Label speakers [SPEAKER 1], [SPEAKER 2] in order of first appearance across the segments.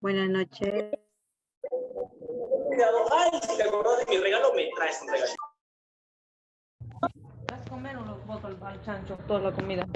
[SPEAKER 1] Buenas noches.
[SPEAKER 2] Ay, si te acordás de mi regalo, me traes un regalo.
[SPEAKER 1] ¿Vas a comer o los boto al chancho toda la comida?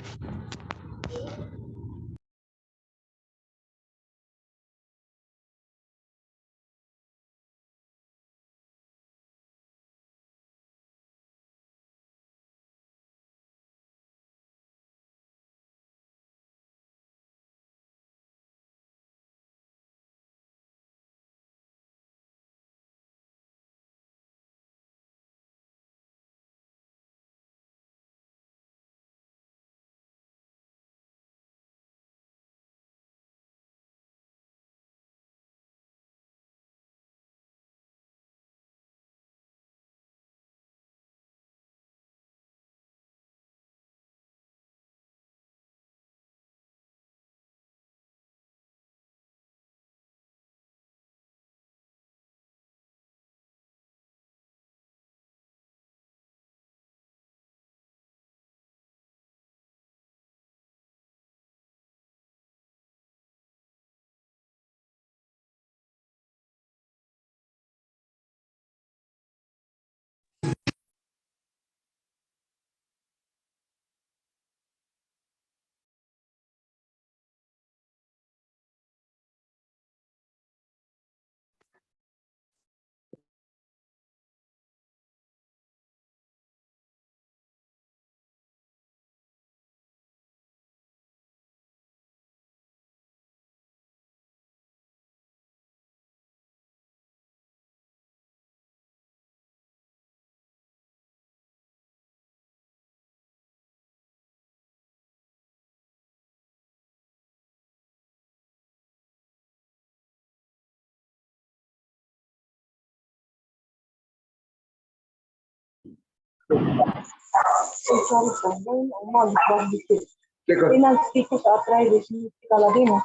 [SPEAKER 3] Pinagpiko sa arthritis, kaladino,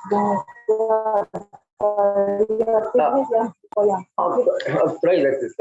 [SPEAKER 4] Arthritis,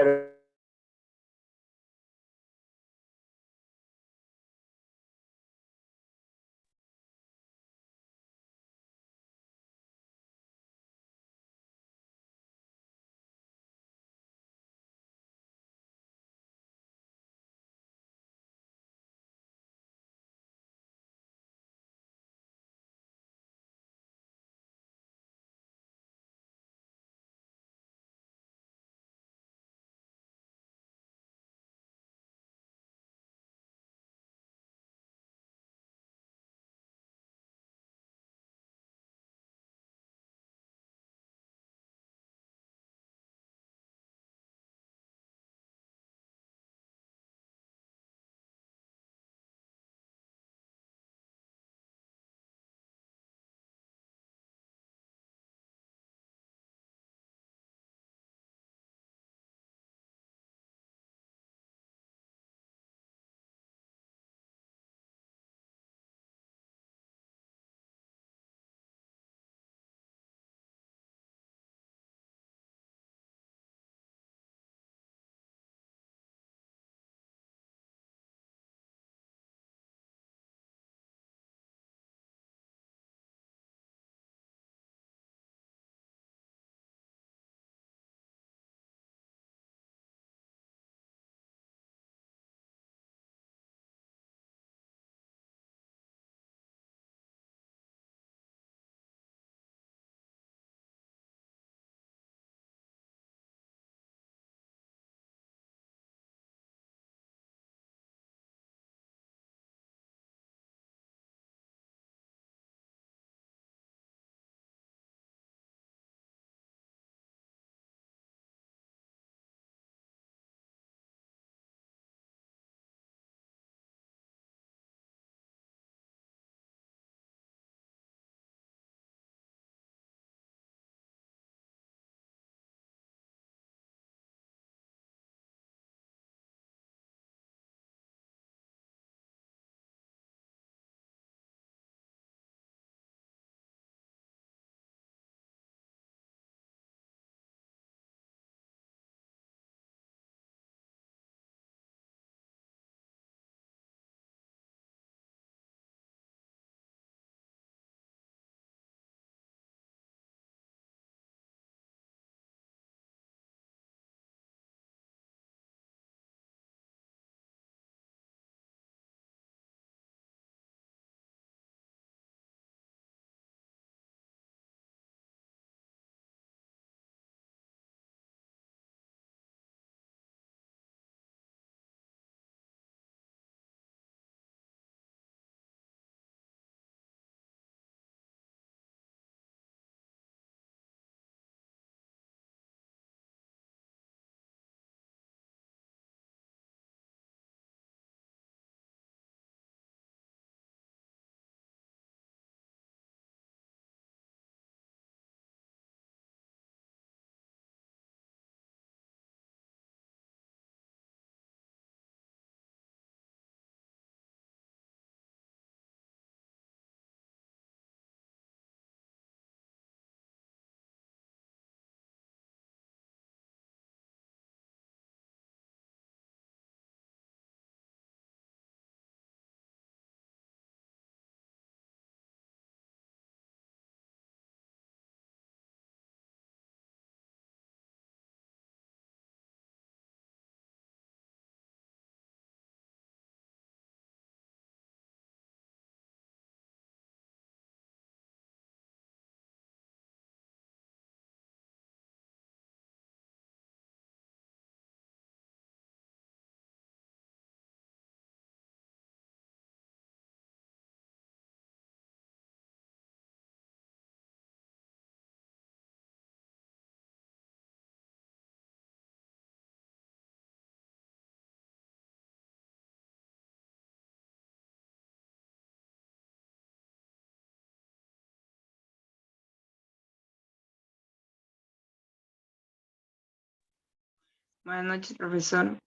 [SPEAKER 5] Buenas noches, profesor.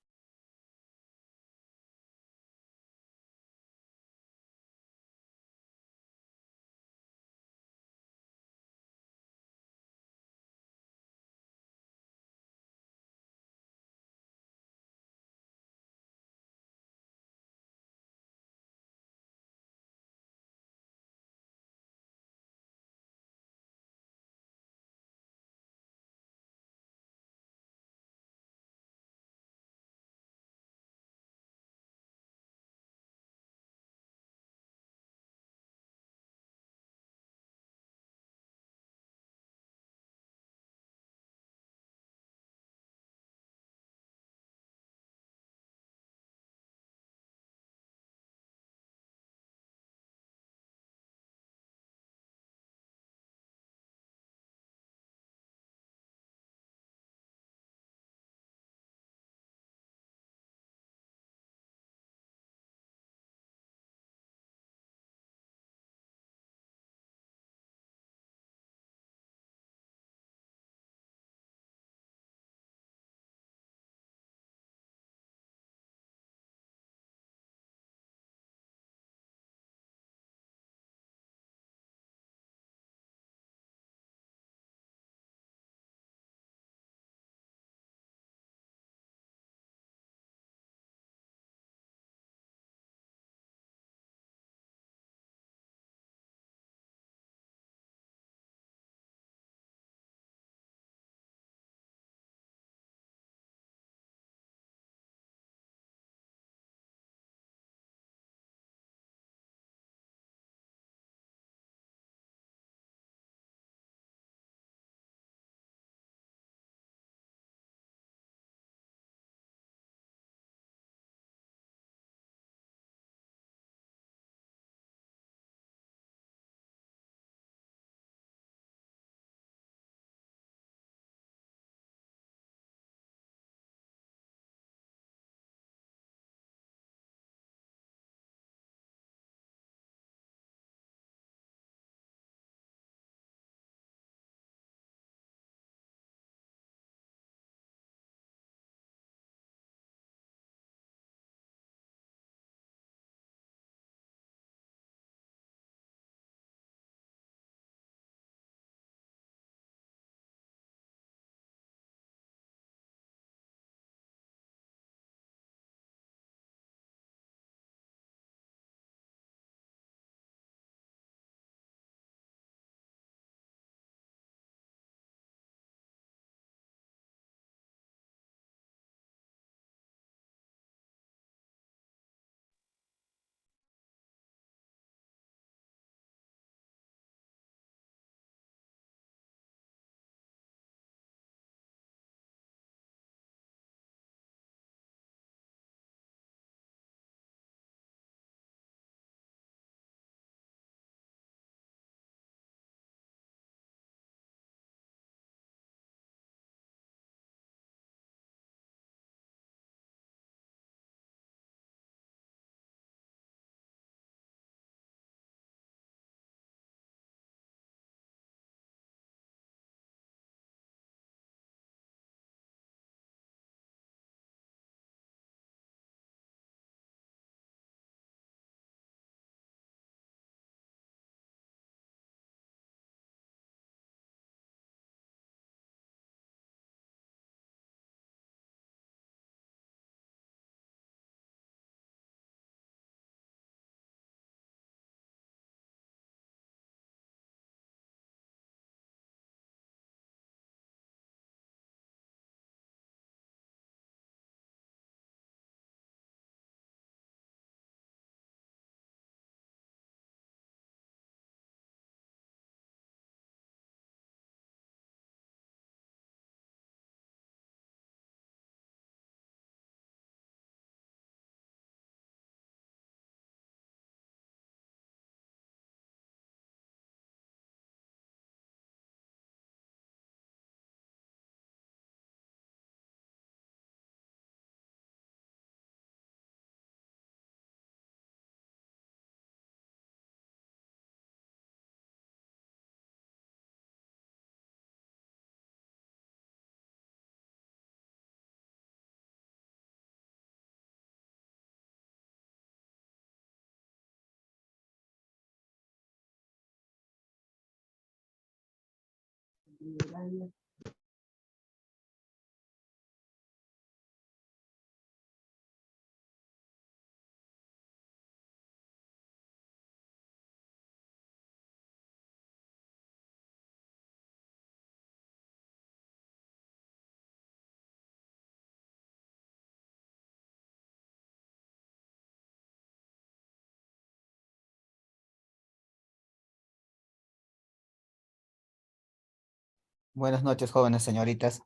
[SPEAKER 5] Buenas noches, jóvenes señoritas.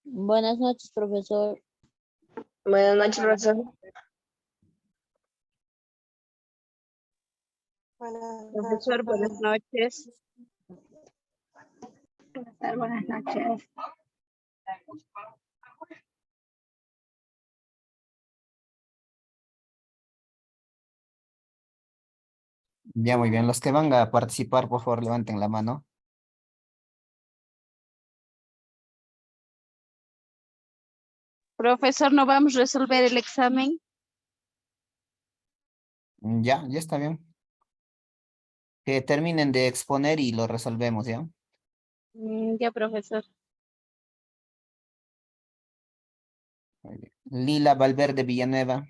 [SPEAKER 6] Buenas noches, profesor.
[SPEAKER 3] Buenas noches, profesor.
[SPEAKER 7] Profesor, buenas noches.
[SPEAKER 3] Profesor, buenas noches.
[SPEAKER 5] Ya, muy bien. Los que van a participar, por favor, levanten la mano.
[SPEAKER 7] Profesor, ¿no vamos a resolver el examen?
[SPEAKER 5] Ya está bien. Que terminen de exponer y lo resolvemos, ¿ya?
[SPEAKER 7] Ya, profesor.
[SPEAKER 5] Muy bien. Lila Valverde Villanueva.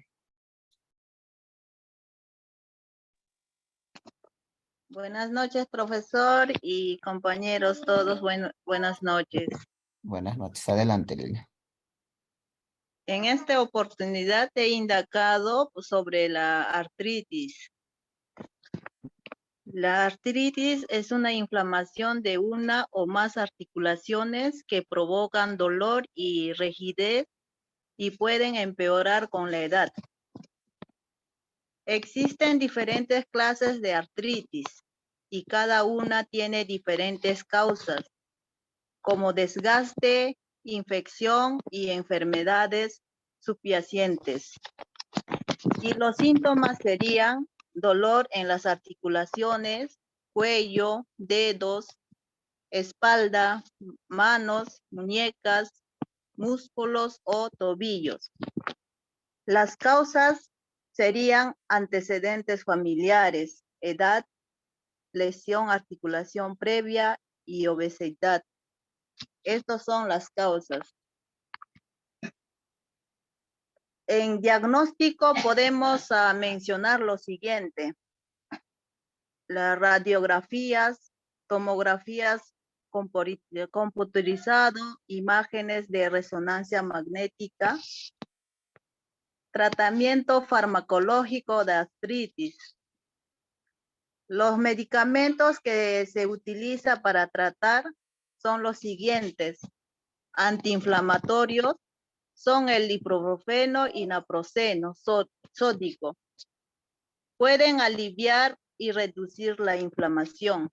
[SPEAKER 1] Buenas noches, profesor y compañeros todos. Buenas noches.
[SPEAKER 5] Buenas noches. Adelante, Lila.
[SPEAKER 1] En esta oportunidad he indagado sobre la artritis. La artritis es una inflamación de una o más articulaciones que provocan dolor y rigidez y pueden empeorar con la edad. Existen diferentes clases de artritis y cada una tiene diferentes causas, como desgaste, infección y enfermedades subyacentes. Y los síntomas serían dolor en las articulaciones, cuello, dedos, espalda, manos, muñecas, músculos o tobillos. Las causas serían antecedentes familiares, edad, lesión, articulación previa y obesidad. Estas son las causas. En diagnóstico podemos mencionar lo siguiente: las radiografías, tomografías computarizado, imágenes de resonancia magnética, tratamiento farmacológico de artritis. Los medicamentos que se utiliza para tratar son los siguientes: antiinflamatorios, son el ibuprofeno y naproxeno sódico. Pueden aliviar y reducir la inflamación.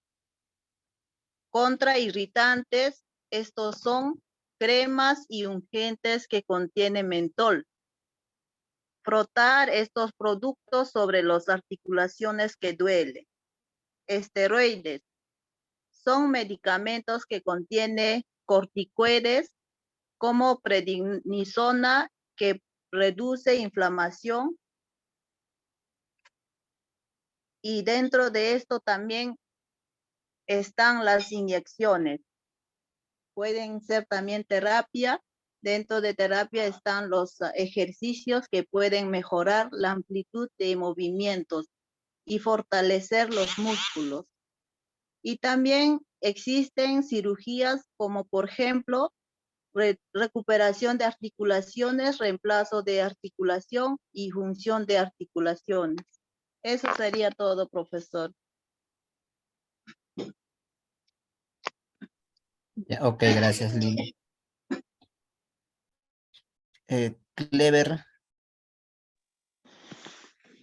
[SPEAKER 1] Contrairritantes, estos son cremas y ungentes que contienen mentol. Frotar estos productos sobre las articulaciones que duelen. Esteroides, son medicamentos que contienen corticoides como prednisona, que reduce inflamación. Y dentro de esto también están las inyecciones. Pueden ser también terapia. Dentro de terapia están los ejercicios que pueden mejorar la amplitud de movimientos y fortalecer los músculos. Y también existen cirugías como, por ejemplo, recuperación de articulaciones, reemplazo de articulación y función de articulaciones. Eso sería todo, profesor.
[SPEAKER 5] Ya, ok, gracias, Lila. Clever.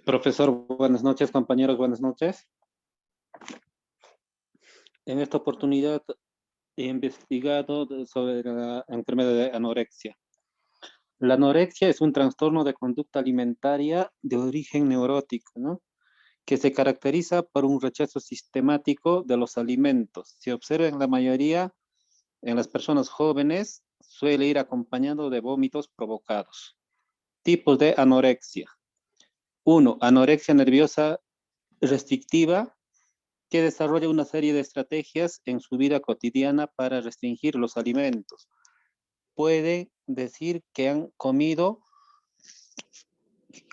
[SPEAKER 8] Profesor, buenas noches, compañeros, buenas noches. En esta oportunidad he investigado sobre la enfermedad de anorexia. La anorexia es un trastorno de conducta alimentaria de origen neurótico, ¿no?, que se caracteriza por un rechazo sistemático de los alimentos. Se observa en la mayoría, en las personas jóvenes, suele ir acompañado de vómitos provocados. Tipos de anorexia. 1. Anorexia nerviosa restrictiva. que desarrolla una serie de estrategias en su vida cotidiana para restringir los alimentos. Puede decir que han comido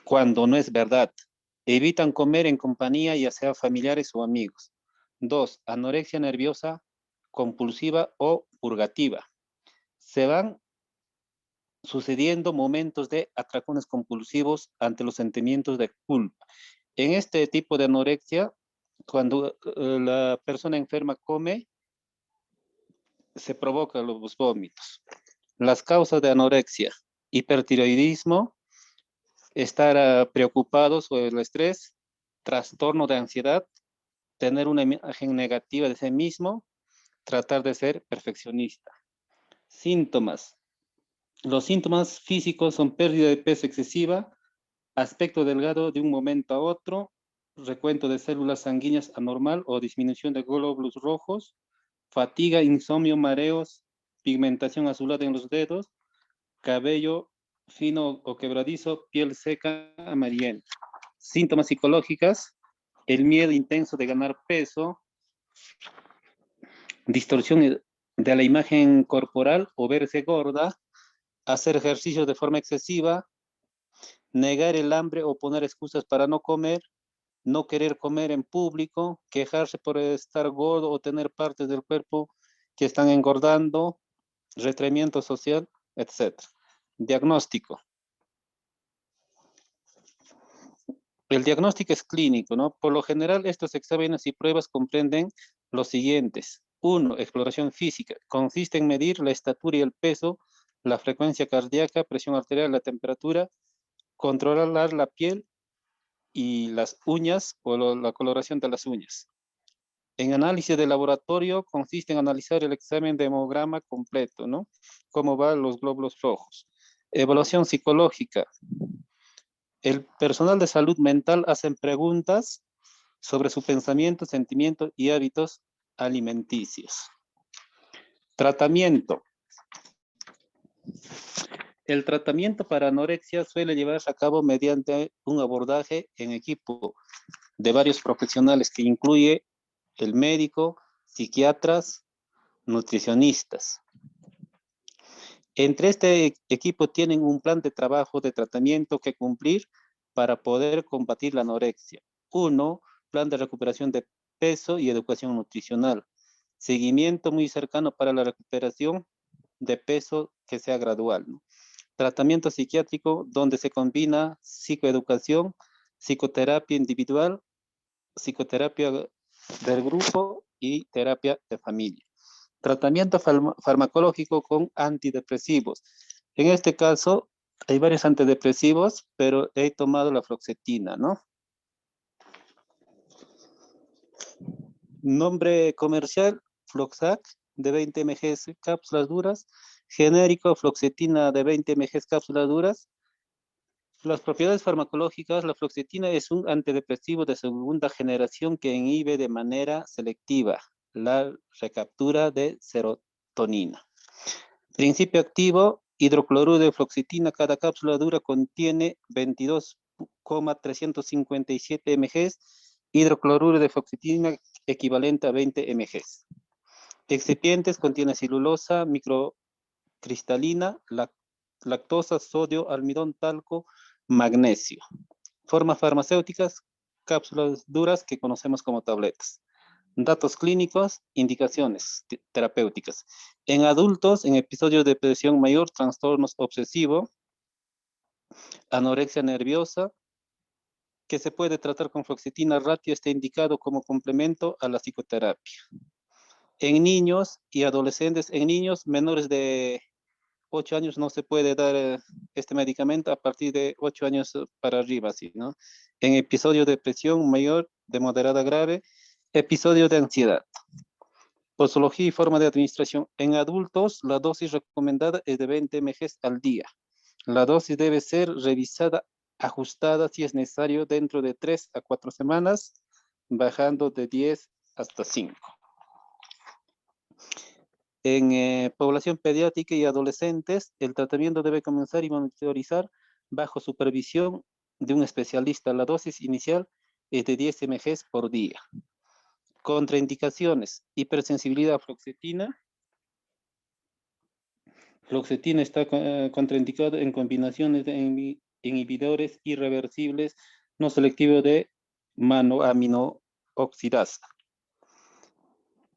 [SPEAKER 8] cuando no es verdad. Evitan comer en compañía, ya sea familiares o amigos. 2. Anorexia nerviosa compulsiva o purgativa. Se van sucediendo momentos de atracones compulsivos ante los sentimientos de culpa. En este tipo de anorexia, cuando la persona enferma come, se provocan los vómitos. Las causas de anorexia: hipertiroidismo, estar preocupados o el estrés, trastorno de ansiedad, tener una imagen negativa de sí mismo, tratar de ser perfeccionista. Síntomas. Los síntomas físicos son pérdida de peso excesiva, aspecto delgado de un momento a otro, recuento de células sanguíneas anormal o disminución de glóbulos rojos, fatiga, insomnio, mareos, pigmentación azulada en los dedos, cabello fino o quebradizo, piel seca, amarillenta. Síntomas psicológicas: el miedo intenso de ganar peso, distorsión de la imagen corporal o verse gorda, hacer ejercicio de forma excesiva, negar el hambre o poner excusas para no comer, no querer comer en público, quejarse por estar gordo o tener partes del cuerpo que están engordando, retraimiento social, etc. Diagnóstico. El diagnóstico es clínico, ¿no? Por lo general, estos exámenes y pruebas comprenden los siguientes. 1. Exploración física. Consiste en medir la estatura y el peso, la frecuencia cardíaca, presión arterial, la temperatura, controlar la piel y las uñas o la coloración de las uñas. En análisis de laboratorio consiste en analizar el examen de hemograma completo, ¿no? Cómo van los glóbulos rojos. Evaluación psicológica. El personal de salud mental hacen preguntas sobre su pensamiento, sentimientos y hábitos alimenticios. Tratamiento. El tratamiento para anorexia suele llevarse a cabo mediante un abordaje en equipo de varios profesionales que incluye el médico, psiquiatras, nutricionistas. Entre este equipo tienen un plan de trabajo de tratamiento que cumplir para poder combatir la anorexia. 1. Plan de recuperación de peso y educación nutricional. Seguimiento muy cercano para la recuperación de peso que sea gradual, ¿no? Tratamiento psiquiátrico donde se combina psicoeducación, psicoterapia individual, psicoterapia del grupo y terapia de familia. Tratamiento farmacológico con antidepresivos. En este caso, hay varios antidepresivos, pero he tomado la fluoxetina, ¿no? Nombre comercial: Floxac, de 20 mg cápsulas duras. Genérico: fluoxetina, de 20 mg cápsulas duras. Las propiedades farmacológicas: la fluoxetina es un antidepresivo de segunda generación que inhibe de manera selectiva la recaptura de serotonina. Principio activo: hidrocloruro de fluoxetina. Cada cápsula dura contiene 22,357 mg. Hidrocloruro de fluoxetina equivalente a 20 mg. Excipientes: contiene celulosa microcristalina, lactosa, sodio, almidón, talco, magnesio. Formas farmacéuticas: cápsulas duras que conocemos como tabletas. Datos clínicos, indicaciones terapéuticas. En adultos, en episodios de depresión mayor, trastornos obsesivo, anorexia nerviosa, que se puede tratar con fluoxetina ratio, está indicado como complemento a la psicoterapia. En niños y adolescentes, en niños menores de 8 años no se puede dar este medicamento, a partir de 8 años para arriba, ¿sí, no? En episodio de depresión mayor, de moderada a grave, episodio de ansiedad. Posología y forma de administración. En adultos, la dosis recomendada es de 20 mg al día. La dosis debe ser revisada, ajustada si es necesario dentro de 3 a 4 semanas, bajando de 10 hasta 5. En población pediátrica y adolescentes, el tratamiento debe comenzar y monitorizar bajo supervisión de un especialista. La dosis inicial es de 10 mg por día. Contraindicaciones. Hipersensibilidad a fluoxetina. Fluoxetina está contraindicada en combinaciones de inhibidores irreversibles no selectivos de monoaminooxidasa.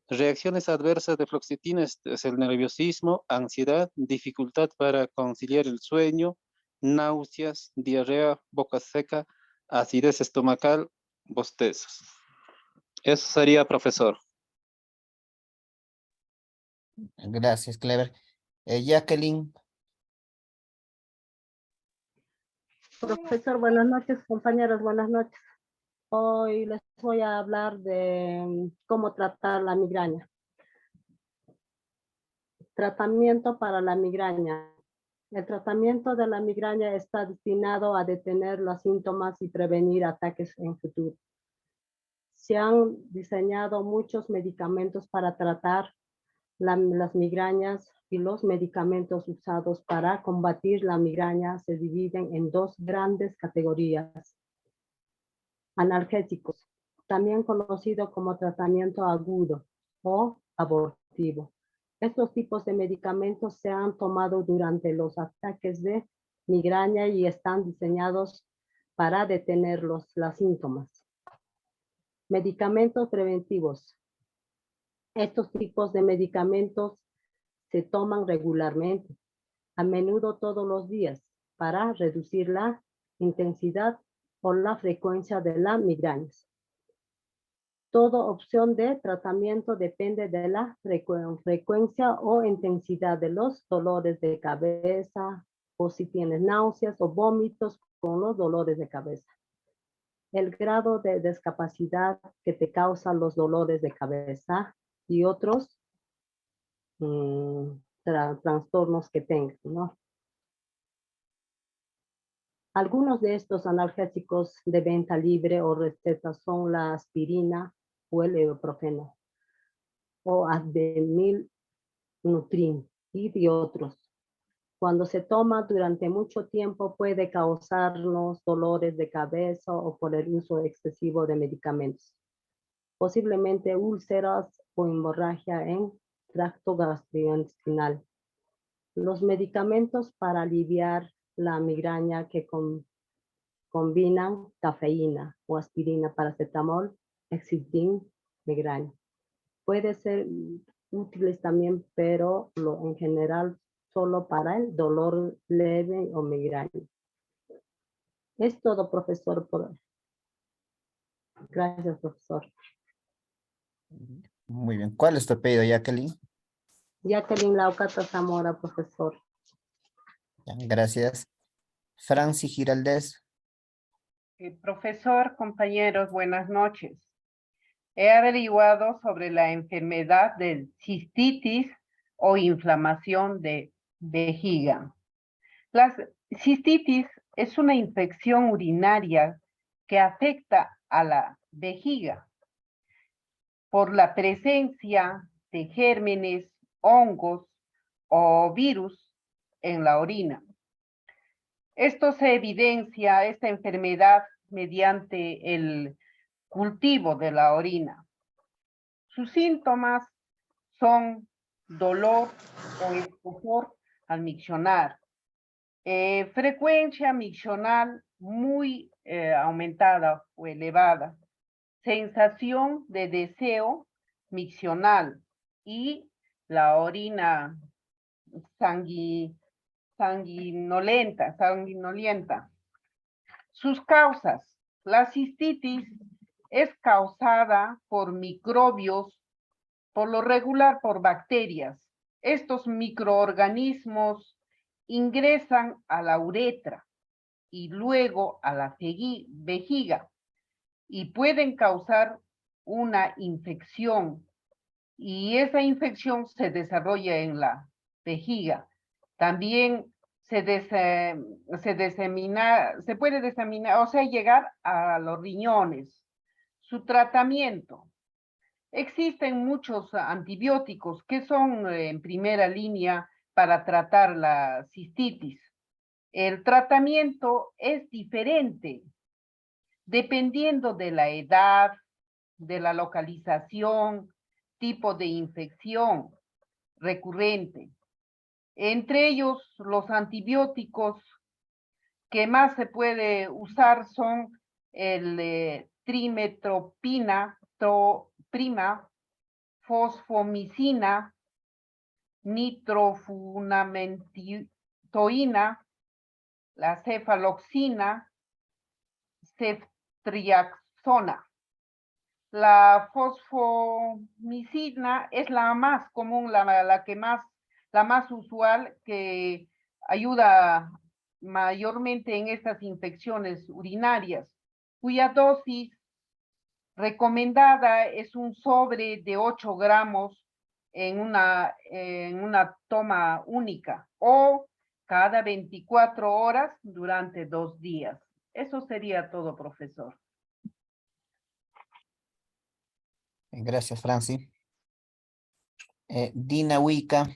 [SPEAKER 8] Reacciones adversas de fluoxetina es el nerviosismo, ansiedad, dificultad para conciliar el sueño, náuseas, diarrea, boca seca, acidez estomacal, bostezos. Eso sería, profesor.
[SPEAKER 5] Gracias, Clever. Jacqueline,
[SPEAKER 9] Profesor, buenas noches, compañeros, buenas noches. Hoy les voy a hablar de cómo tratar la migraña. Tratamiento para la migraña. El tratamiento de la migraña está destinado a detener los síntomas y prevenir ataques en futuro. Se han diseñado muchos medicamentos para tratar las migrañas y los medicamentos usados para combatir la migraña se dividen en dos grandes categorías. Analgésicos, también conocido como tratamiento agudo o abortivo. Estos tipos de medicamentos se han tomado durante los ataques de migraña y están diseñados para detener los síntomas. Medicamentos preventivos. Estos tipos de medicamentos se toman regularmente, a menudo todos los días, para reducir la intensidad o la frecuencia de las migrañas. Toda opción de tratamiento depende de la frecuencia o intensidad de los dolores de cabeza, o si tienes náuseas o vómitos con los dolores de cabeza. El grado de discapacidad que te causan los dolores de cabeza y otros trastornos que tengan, ¿no? Algunos de estos analgésicos de venta libre o receta son la aspirina o el ibuprofeno o Advil Nutrin y de otros. Cuando se toma durante mucho tiempo puede causarnos dolores de cabeza o por el uso excesivo de medicamentos. Posiblemente úlceras o hemorragia en tracto gastrointestinal. Los medicamentos para aliviar la migraña que combinan cafeína o aspirina, paracetamol, Excedrin, migraña. Puede ser útiles también, pero en general solo para el dolor leve o migraña. Es todo, profesor. Gracias, profesor.
[SPEAKER 5] muy bien. ¿Cuál es tu apellido, Jacqueline?
[SPEAKER 9] Jacqueline Laucata Zamora, profesor.
[SPEAKER 5] Ya, gracias. Franci Giraldez.
[SPEAKER 10] Profesor, compañeros, buenas noches. He averiguado sobre la enfermedad de cistitis o inflamación de vejiga. La cistitis es una infección urinaria que afecta a la vejiga por la presencia de gérmenes, hongos o virus en la orina. Esto se evidencia, esta enfermedad, mediante el cultivo de la orina. Sus síntomas son dolor o escozor al miccionar, frecuencia miccional muy aumentada o elevada, sensación de deseo miccional y la orina sanguinolenta. Sus causas. La cistitis es causada por microbios, por lo regular por bacterias. Estos microorganismos ingresan a la uretra y luego a la vejiga y pueden causar una infección, y esa infección se desarrolla en la vejiga. También se puede diseminar, o sea, llegar a los riñones. Su tratamiento. Existen muchos antibióticos que son en primera línea para tratar la cistitis. El tratamiento es diferente dependiendo de la edad, de la localización, tipo de infección recurrente. Entre ellos, los antibióticos que más se puede usar son el trimetoprim, fosfomicina, nitrofurantoína, la cefaloxina, ceftriaxona. La fosfomicina es la más común, la más usual, que ayuda mayormente en estas infecciones urinarias, cuya dosis recomendada es un sobre de 8 gramos en una toma única o cada 24 horas durante 2 días. Eso sería todo, profesor.
[SPEAKER 5] Gracias, Franci. Dina Huica.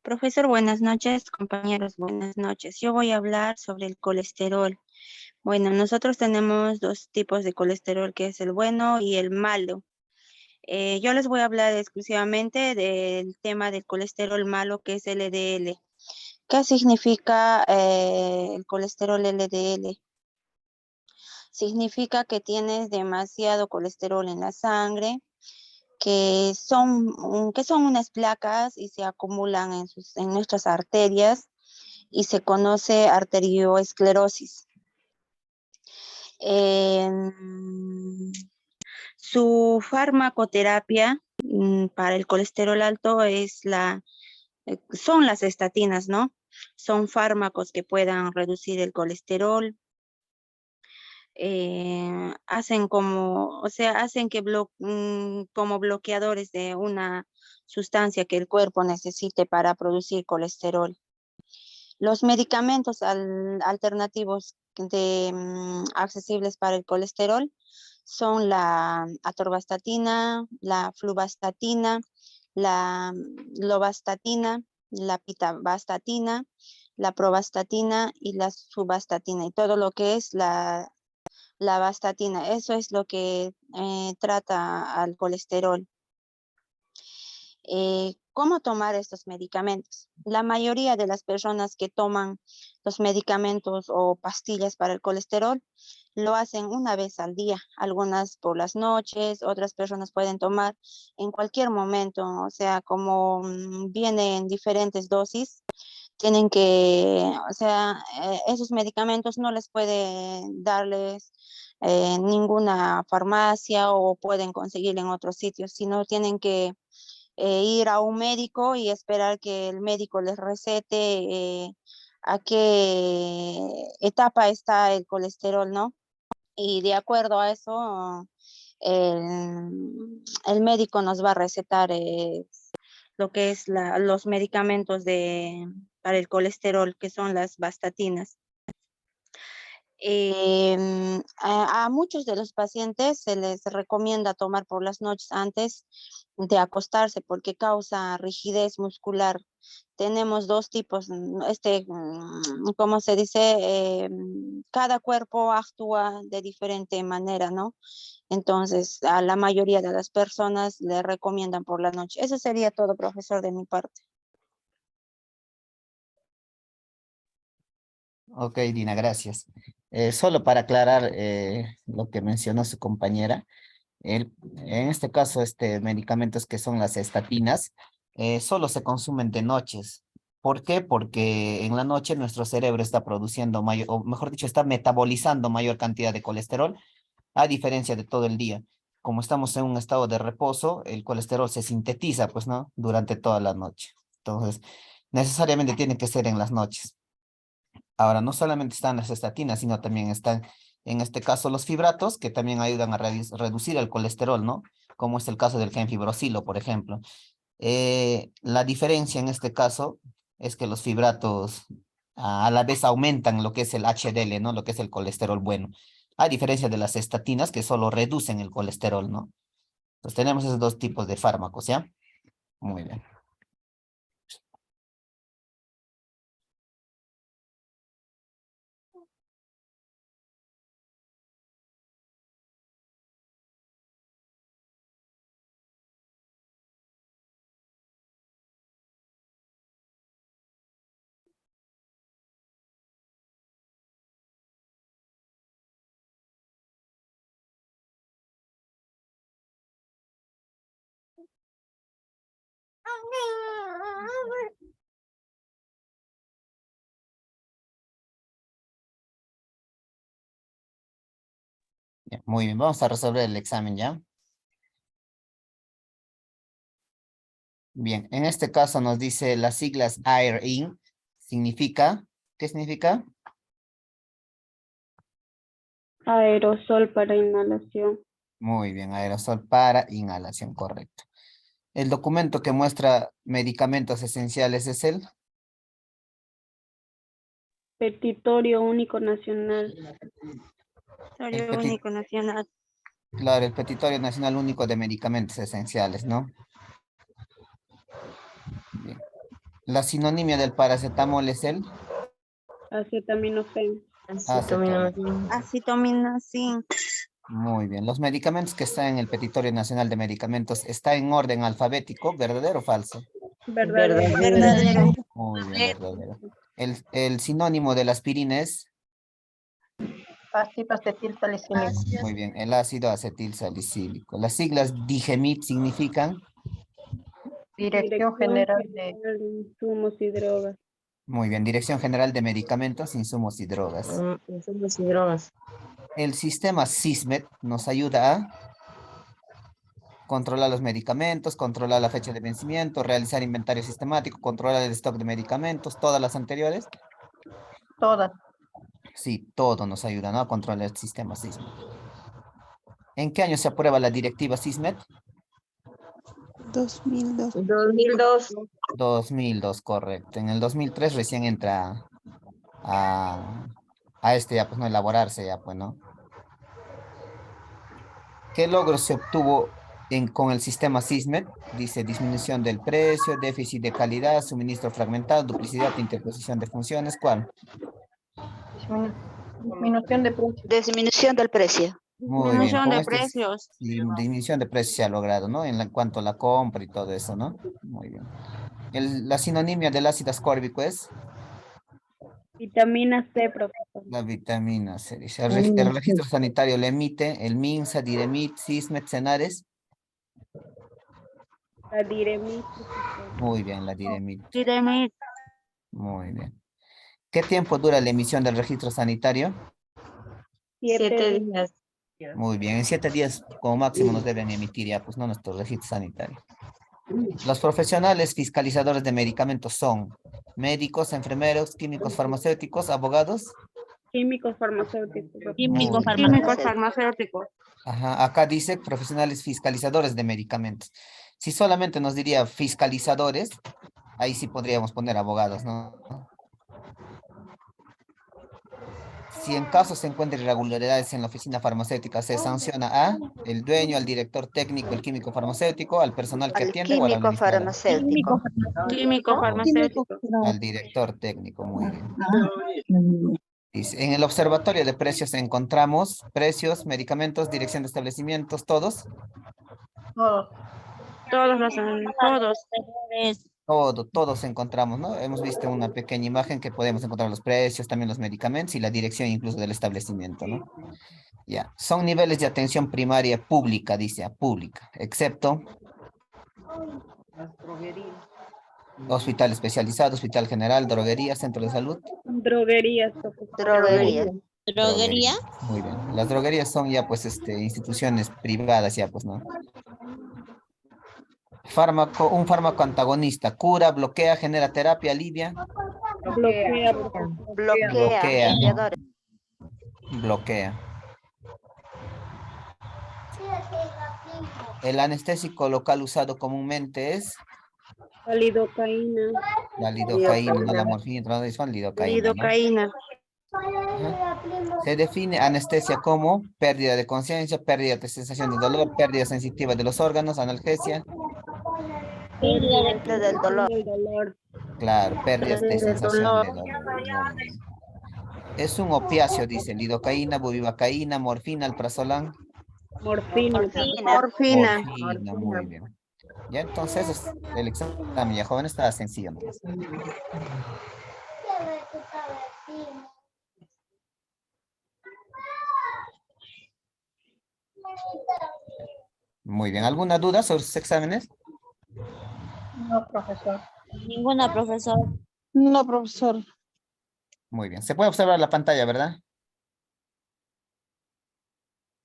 [SPEAKER 11] Profesor, buenas noches. Compañeros, buenas noches. Yo voy a hablar sobre el colesterol. Bueno, nosotros tenemos dos tipos de colesterol, que es el bueno y el malo. Yo les voy a hablar exclusivamente del tema del colesterol malo, que es LDL. ¿Qué significa el colesterol LDL? Significa que tienes demasiado colesterol en la sangre, que son unas placas y se acumulan en nuestras arterias y se conoce arterioesclerosis. Su farmacoterapia para el colesterol alto son las estatinas, ¿no? Son fármacos que puedan reducir el colesterol. Hacen como bloqueadores de una sustancia que el cuerpo necesite para producir colesterol. Los medicamentos alternativos accesibles para el colesterol son la atorvastatina, la fluvastatina, la lovastatina, la pitavastatina, la provastatina y la suvastatina, y todo lo que es la vastatina. Eso es lo que trata al colesterol. ¿Cómo tomar estos medicamentos? La mayoría de las personas que toman los medicamentos o pastillas para el colesterol lo hacen una vez al día, algunas por las noches, otras personas pueden tomar en cualquier momento, o sea, como viene en diferentes dosis, tienen que, esos medicamentos no les puede darles ninguna farmacia o pueden conseguir en otros sitios, sino tienen que ir a un médico y esperar que el médico les recete a qué etapa está el colesterol, ¿no? Y de acuerdo a eso, el médico nos va a recetar lo que es los medicamentos para el colesterol, que son las vastatinas. A muchos de los pacientes se les recomienda tomar por las noches antes de acostarse porque causa rigidez muscular. Tenemos dos tipos, como se dice, cada cuerpo actúa de diferente manera, ¿no? Entonces, a la mayoría de las personas le recomiendan por la noche. Eso sería todo, profesor, de mi parte.
[SPEAKER 5] Ok, Dina, gracias. Solo para aclarar lo que mencionó su compañera, en este caso, medicamentos que son las estatinas, solo se consumen de noches. ¿Por qué? Porque en la noche nuestro cerebro está produciendo mayor, o mejor dicho, está metabolizando mayor cantidad de colesterol, a diferencia de todo el día. Como estamos en un estado de reposo, el colesterol se sintetiza, pues, ¿no? Durante toda la noche. Entonces, necesariamente tiene que ser en las noches. Ahora, no solamente están las estatinas, sino también están, en este caso, los fibratos, que también ayudan a reducir el colesterol, ¿no? Como es el caso del gemfibrosilo, por ejemplo. La diferencia en este caso es que los fibratos a la vez aumentan lo que es el HDL, ¿no? Lo que es el colesterol bueno. A diferencia de las estatinas, que solo reducen el colesterol, ¿no? Entonces tenemos esos dos tipos de fármacos, ¿ya? Muy bien. Ya, muy bien, vamos a resolver el examen ya. Bien, en este caso nos dice las siglas Air In, significa, ¿qué significa?
[SPEAKER 7] Aerosol para inhalación.
[SPEAKER 5] Muy bien, aerosol para inhalación, correcto. El documento que muestra medicamentos esenciales es el,
[SPEAKER 7] Petitorio único nacional.
[SPEAKER 11] Territorio
[SPEAKER 5] petit-
[SPEAKER 11] único nacional.
[SPEAKER 5] claro, el Petitorio Nacional Único de Medicamentos Esenciales, ¿no? Bien. La sinonimia del paracetamol es el
[SPEAKER 7] Acetaminofén.
[SPEAKER 5] acetaminofen.
[SPEAKER 11] Acetaminofén.
[SPEAKER 5] Muy bien. Los medicamentos que están en el Petitorio Nacional de Medicamentos, ¿está en orden alfabético, verdadero o falso?
[SPEAKER 7] Verdadero.
[SPEAKER 11] Verdadero.
[SPEAKER 5] Muy bien, verdadero. El sinónimo de la aspirina es,
[SPEAKER 3] Ácido acetil salicílico.
[SPEAKER 5] muy bien, el ácido acetil salicílico. Las siglas DIGEMIT significan,
[SPEAKER 3] Dirección General de
[SPEAKER 7] General de Insumos y Drogas.
[SPEAKER 5] muy bien, Dirección General de Medicamentos, Insumos y Drogas.
[SPEAKER 3] Insumos y Drogas.
[SPEAKER 5] El sistema SISMED nos ayuda a controlar los medicamentos, controlar la fecha de vencimiento, realizar inventario sistemático, controlar el stock de medicamentos, todas las anteriores.
[SPEAKER 3] Todas.
[SPEAKER 5] Sí, todo nos ayuda, ¿no? A controlar el sistema SISMED. ¿En qué año se aprueba la directiva SISMED?
[SPEAKER 11] 2002.
[SPEAKER 3] 2002.
[SPEAKER 5] 2002, correcto. En el 2003 recién entra a este ya, pues, no, elaborarse ya, pues, ¿no? ¿Qué logro se obtuvo con el sistema SISMED? Dice disminución del precio, déficit de calidad, suministro fragmentado, duplicidad, interposición de funciones. ¿Cuál?
[SPEAKER 3] Disminución de precios.
[SPEAKER 11] Disminución del precio.
[SPEAKER 5] Muy bien.
[SPEAKER 11] Disminución
[SPEAKER 5] Con
[SPEAKER 11] de
[SPEAKER 5] este
[SPEAKER 11] precios.
[SPEAKER 5] disminución de precios se ha logrado, ¿no? En cuanto a la compra y todo eso, ¿no? Muy bien. La sinonimia del ácido ascórbico es
[SPEAKER 7] Vitamina C, profesor.
[SPEAKER 5] la vitamina C. Dice, el registro sanitario le emite el MINSA, DIREMIT, SISMED, CENARES.
[SPEAKER 7] La Diremit.
[SPEAKER 5] Muy bien, la DIREMIT.
[SPEAKER 11] Diremit.
[SPEAKER 5] Muy bien. ¿Qué tiempo dura la emisión del registro sanitario?
[SPEAKER 7] 7 días.
[SPEAKER 5] Muy bien, en 7 días como máximo nos deben emitir ya, pues no, nuestro registro sanitario. Los profesionales fiscalizadores de medicamentos son médicos, enfermeros, químicos farmacéuticos, abogados.
[SPEAKER 7] Químicos farmacéuticos.
[SPEAKER 11] Químicos
[SPEAKER 5] Muy
[SPEAKER 11] farmacéuticos.
[SPEAKER 5] Ajá, acá dice profesionales fiscalizadores de medicamentos. Si solamente nos diría fiscalizadores, ahí sí podríamos poner abogados, ¿no? Si en caso se encuentran irregularidades en la oficina farmacéutica, se sanciona a el dueño, al director técnico, el químico farmacéutico, al personal que
[SPEAKER 11] Al
[SPEAKER 5] atiende o al
[SPEAKER 11] químico
[SPEAKER 5] administrador.
[SPEAKER 11] farmacéutico. Químico farmacéutico.
[SPEAKER 5] Al director técnico, muy bien. Dice, en el observatorio de precios encontramos precios, medicamentos, dirección de establecimientos, todos.
[SPEAKER 11] Todos los
[SPEAKER 5] Todos encontramos, ¿no? Hemos visto una pequeña imagen que podemos encontrar los precios, también los medicamentos y la dirección incluso del establecimiento, ¿no? Ya, son niveles de atención primaria pública, dice, pública, excepto
[SPEAKER 10] Las droguerías.
[SPEAKER 5] hospital especializado, hospital general, droguería, centro de salud.
[SPEAKER 7] Droguerías, profesor.
[SPEAKER 11] Droguería.
[SPEAKER 5] Droguería. Muy bien. Las droguerías son ya, pues, instituciones privadas, ya, pues, ¿no? Fármaco, un fármaco antagonista, cura, bloquea, genera terapia, alivia.
[SPEAKER 7] Bloquea.
[SPEAKER 11] Bloquea. Mediadores.
[SPEAKER 5] Bloquea. El anestésico local usado comúnmente es
[SPEAKER 7] La lidocaína.
[SPEAKER 5] la lidocaína, no la morfina, no son lidocaína, ¿no?
[SPEAKER 11] Lidocaína.
[SPEAKER 5] Ajá. Se define anestesia como pérdida de conciencia, pérdida de sensación de dolor, pérdida sensitiva de los órganos, analgesia.
[SPEAKER 11] Pérdida del dolor.
[SPEAKER 5] Claro, pérdidas de sensación de dolor. Muy bien. Es un opiáceo, dice, lidocaína, bupivacaína, morfina, alprazolam.
[SPEAKER 7] Morfina.
[SPEAKER 11] Morfina.
[SPEAKER 5] Morfina, muy bien. Ya, entonces el examen, ya joven, está sencillo nomás. Muy bien, ¿alguna duda sobre sus exámenes?
[SPEAKER 3] No, profesor.
[SPEAKER 6] Ninguna, profesor.
[SPEAKER 3] No, profesor.
[SPEAKER 5] Muy bien. Se puede observar la pantalla, ¿verdad?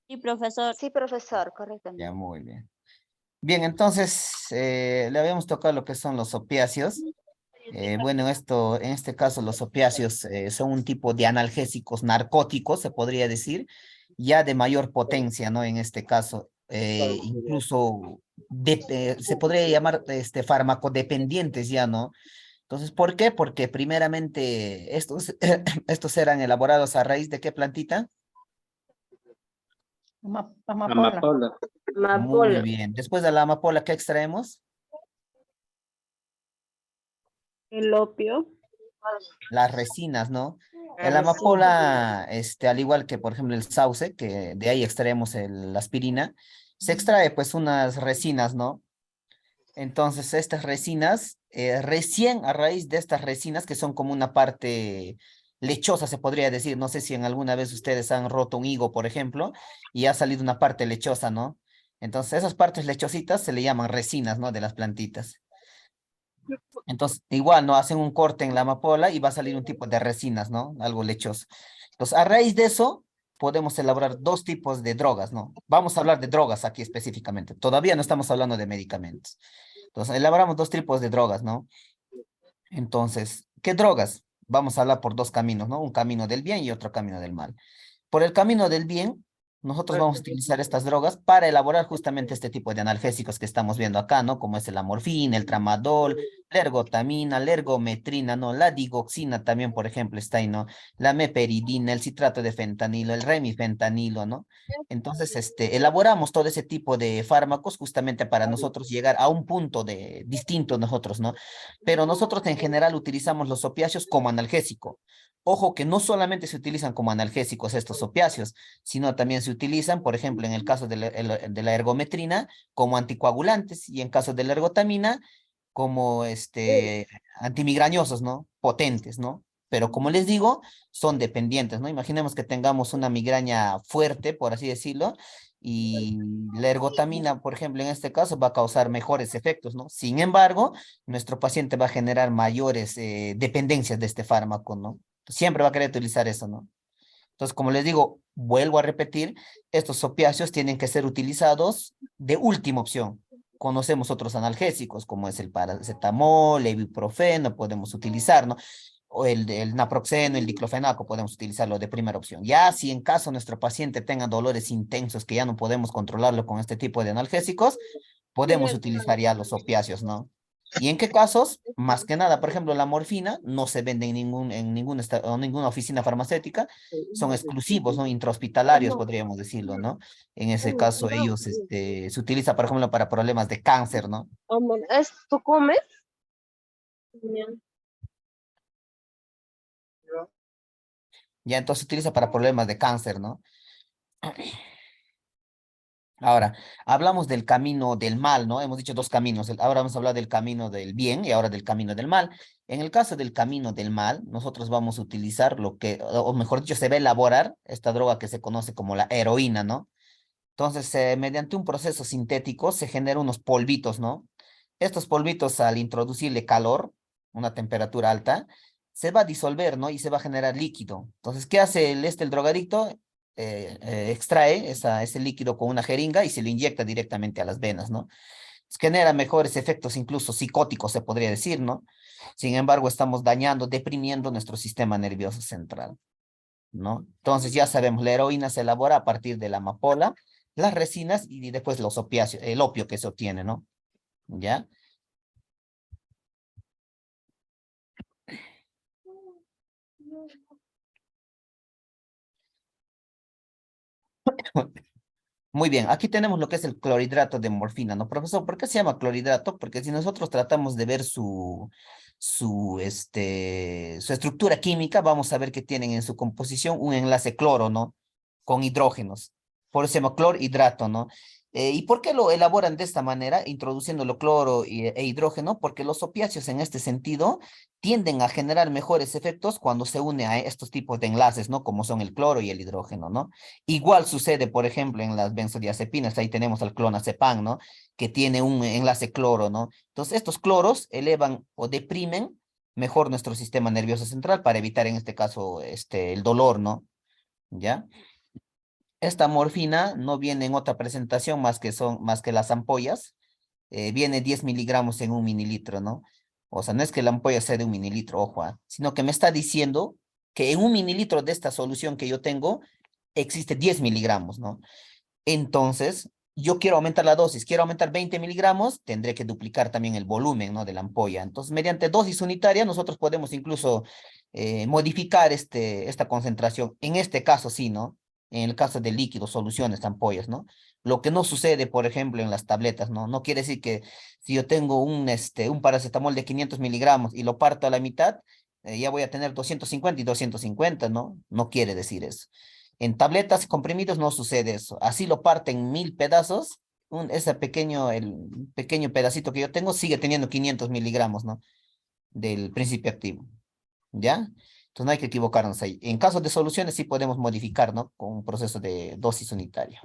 [SPEAKER 6] Sí, profesor.
[SPEAKER 11] Sí, profesor, correctamente.
[SPEAKER 5] Ya, muy bien. Bien, entonces, le habíamos tocado lo que son los opiáceos. Bueno, en este caso, los opiáceos son un tipo de analgésicos narcóticos, se podría decir, ya de mayor potencia, ¿no? En este caso, incluso se podría llamar farmacodependientes ya, ¿no? Entonces, ¿por qué? Porque primeramente estos eran elaborados a raíz de qué plantita.
[SPEAKER 3] Amapola.
[SPEAKER 8] Amapola.
[SPEAKER 5] Muy bien. Después de la amapola, ¿qué extraemos?
[SPEAKER 7] El opio.
[SPEAKER 5] Las resinas, ¿no? El amapola, al igual que por ejemplo el sauce, que de ahí extraemos la aspirina, se extrae pues unas resinas, ¿no? Entonces estas resinas, recién a raíz de estas resinas, que son como una parte lechosa, se podría decir, no sé si en alguna vez ustedes han roto un higo, por ejemplo, y ha salido una parte lechosa, ¿no? Entonces esas partes lechositas se le llaman resinas, ¿no? De las plantitas. Entonces, igual, ¿no? Hacen un corte en la amapola y va a salir un tipo de resinas, ¿no? Algo lechoso. Entonces, a raíz de eso, podemos elaborar dos tipos de drogas, ¿no? Vamos a hablar de drogas aquí específicamente. Todavía no estamos hablando de medicamentos. Entonces, elaboramos dos tipos de drogas, ¿no? Entonces, ¿qué drogas? Vamos a hablar por dos caminos, ¿no? Un camino del bien y otro camino del mal. Por el camino del bien, nosotros vamos a utilizar estas drogas para elaborar justamente este tipo de analgésicos que estamos viendo acá, ¿no? Como es la morfina, el tramadol, la ergotamina, la ergometrina, ¿no? La digoxina también, por ejemplo, está ahí, ¿no? La meperidina, el citrato de fentanilo, el remifentanilo, ¿no? Entonces, elaboramos todo ese tipo de fármacos justamente para nosotros llegar a un punto distinto nosotros, ¿no? Pero nosotros en general utilizamos los opiáceos como analgésico. Ojo que no solamente se utilizan como analgésicos estos opiáceos, sino también se utilizan, por ejemplo, en el caso de la ergometrina, como anticoagulantes y en caso de la ergotamina, como antimigrañosos, ¿no? Potentes, ¿no? Pero como les digo, son dependientes, ¿no? Imaginemos que tengamos una migraña fuerte, por así decirlo, y la ergotamina, por ejemplo, en este caso va a causar mejores efectos, ¿no? Sin embargo, nuestro paciente va a generar mayores dependencias de este fármaco, ¿no? Siempre va a querer utilizar eso, ¿no? Entonces, como les digo, vuelvo a repetir, estos opiáceos tienen que ser utilizados de última opción. Conocemos otros analgésicos, como es el paracetamol, el ibuprofeno, podemos utilizar, ¿no? O el naproxeno, el diclofenaco, podemos utilizarlo de primera opción. Ya si en caso nuestro paciente tenga dolores intensos que ya no podemos controlarlo con este tipo de analgésicos, podemos utilizar ya los opiáceos, ¿no? ¿Y en qué casos? Más que nada, por ejemplo, la morfina no se vende en ninguna oficina farmacéutica, son exclusivos, ¿no? Intrahospitalarios, podríamos decirlo, ¿no? En ese caso, ellos, se utiliza, por ejemplo, para problemas de cáncer, ¿no?
[SPEAKER 3] ¿Esto comes?
[SPEAKER 5] Ya, entonces se utiliza para problemas de cáncer, ¿no? Ahora, hablamos del camino del mal, ¿no? Hemos dicho dos caminos. Ahora vamos a hablar del camino del bien y ahora del camino del mal. En el caso del camino del mal, nosotros vamos a utilizar o mejor dicho, se va a elaborar esta droga que se conoce como la heroína, ¿no? Entonces, mediante un proceso sintético se generan unos polvitos, ¿no? Estos polvitos, al introducirle calor, una temperatura alta, se va a disolver, ¿no? Y se va a generar líquido. Entonces, ¿qué hace el drogadicto? Extrae ese líquido con una jeringa y se lo inyecta directamente a las venas, ¿no? Genera mejores efectos, incluso psicóticos, se podría decir, ¿no? Sin embargo, estamos dañando, deprimiendo nuestro sistema nervioso central, ¿no? Entonces, ya sabemos, la heroína se elabora a partir de la amapola, las resinas y después los opiáceos, el opio que se obtiene, ¿no? ¿Ya? Muy bien, aquí tenemos lo que es el clorhidrato de morfina, ¿no, profesor? ¿Por qué se llama clorhidrato? Porque si nosotros tratamos de ver su estructura química, vamos a ver que tienen en su composición un enlace cloro, ¿no? Con hidrógenos. Por eso se llama clorhidrato, ¿no? ¿Y por qué lo elaboran de esta manera, introduciéndolo cloro e hidrógeno? Porque los opiáceos en este sentido tienden a generar mejores efectos cuando se une a estos tipos de enlaces, ¿no? Como son el cloro y el hidrógeno, ¿no? Igual sucede, por ejemplo, en las benzodiazepinas, ahí tenemos al clonazepam, ¿no? Que tiene un enlace cloro, ¿no? Entonces, estos cloros elevan o deprimen mejor nuestro sistema nervioso central para evitar, en este caso, el dolor, ¿no? ¿Ya? Esta morfina no viene en otra presentación más que las ampollas. Viene 10 miligramos en 1 mililitro, ¿no? O sea, no es que la ampolla sea de 1 mililitro, ojo, sino que me está diciendo que en 1 mililitro de esta solución que yo tengo existe 10 miligramos, ¿no? Entonces, yo quiero aumentar la dosis, quiero aumentar 20 miligramos, tendré que duplicar también el volumen, ¿no? De la ampolla. Entonces, mediante dosis unitaria, nosotros podemos incluso modificar esta concentración. En este caso, sí, ¿no? En el caso de líquidos, soluciones, ampollas, ¿no? Lo que no sucede, por ejemplo, en las tabletas, ¿no? No quiere decir que si yo tengo un paracetamol de 500 miligramos y lo parto a la mitad, ya voy a tener 250 y 250, ¿no? No quiere decir eso. En tabletas, comprimidos, no sucede eso. Así lo parten en 1000 pedazos, el pequeño pedacito que yo tengo sigue teniendo 500 miligramos, ¿no? Del principio activo, ¿ya? Entonces no hay que equivocarnos ahí. En caso de soluciones sí podemos modificar, ¿no? Con un proceso de dosis unitaria.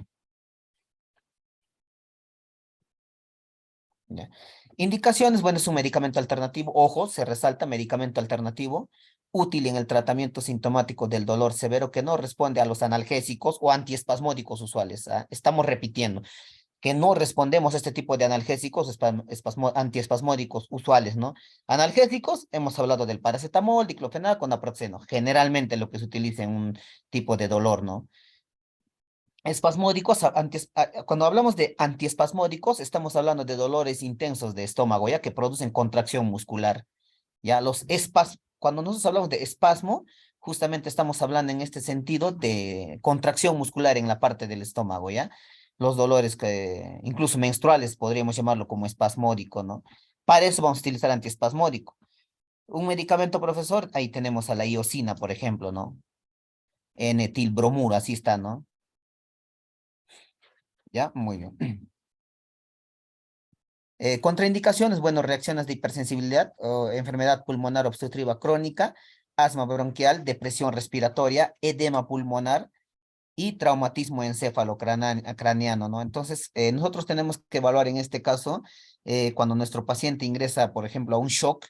[SPEAKER 5] ¿Ya? Indicaciones, bueno, es un medicamento alternativo. Ojo, se resalta medicamento alternativo, útil en el tratamiento sintomático del dolor severo que no responde a los analgésicos o antiespasmódicos usuales. Estamos repitiendo que no respondemos a este tipo de analgésicos antiespasmódicos usuales, ¿no? Analgésicos, hemos hablado del paracetamol, diclofenaco, naproxeno, generalmente lo que se utiliza en un tipo de dolor, ¿no? Espasmódicos, cuando hablamos de antiespasmódicos, estamos hablando de dolores intensos de estómago, ya que producen contracción muscular. Ya cuando nosotros hablamos de espasmo, justamente estamos hablando en este sentido de contracción muscular en la parte del estómago, ¿ya? Los dolores que, incluso menstruales, podríamos llamarlo como espasmódico, ¿no? Para eso vamos a utilizar antiespasmódico. Un medicamento, profesor, ahí tenemos a la iosina, por ejemplo, ¿no? N-etilbromuro, así está, ¿no? ¿Ya? Muy bien. Contraindicaciones, bueno, reacciones de hipersensibilidad, o enfermedad pulmonar obstructiva crónica, asma bronquial, depresión respiratoria, edema pulmonar y traumatismo encéfalo-craneano, ¿no? Entonces, nosotros tenemos que evaluar en este caso, cuando nuestro paciente ingresa, por ejemplo, a un shock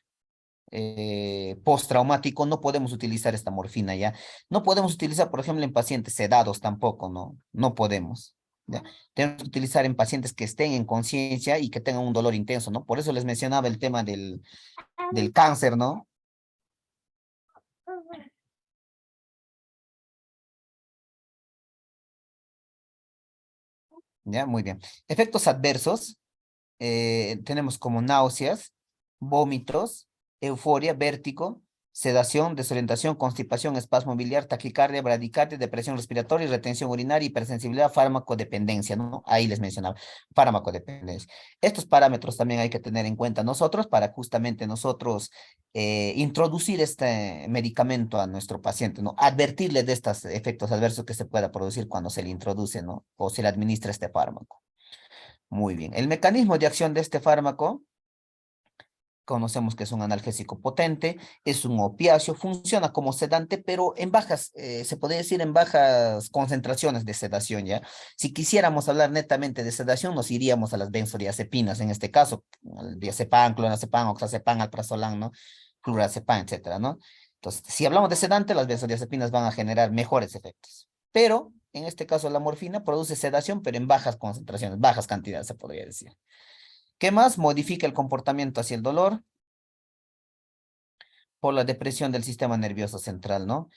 [SPEAKER 5] postraumático, no podemos utilizar esta morfina, ¿ya? No podemos utilizar, por ejemplo, en pacientes sedados tampoco, ¿no? No podemos. ¿Ya? Tenemos que utilizar en pacientes que estén en conciencia y que tengan un dolor intenso, ¿no? Por eso les mencionaba el tema del cáncer, ¿no? Ya, muy bien. Efectos adversos, tenemos como náuseas, vómitos, euforia, vértigo, sedación, desorientación, constipación, espasmo biliar, taquicardia, bradicardia, depresión respiratoria, retención urinaria, hipersensibilidad, farmacodependencia, ¿no? Ahí les mencionaba, farmacodependencia. Estos parámetros también hay que tener en cuenta nosotros para justamente nosotros introducir este medicamento a nuestro paciente, ¿no? Advertirle de estos efectos adversos que se pueda producir cuando se le introduce, ¿no? O se le administra este fármaco. Muy bien. El mecanismo de acción de este fármaco, conocemos que es un analgésico potente, es un opiáceo, funciona como sedante, pero en bajas, se podría decir en bajas concentraciones de sedación, ¿ya? Si quisiéramos hablar netamente de sedación, nos iríamos a las benzodiazepinas, en este caso, el diazepam, clonazepam, oxazepam, alprazolam, ¿no? Clorazepam, etcétera, ¿no? Entonces, si hablamos de sedante, las benzodiazepinas van a generar mejores efectos. Pero, en este caso, la morfina produce sedación, pero en bajas concentraciones, bajas cantidades, se podría decir. ¿Qué más? Modifica el comportamiento hacia el dolor por la depresión del sistema nervioso central, ¿no?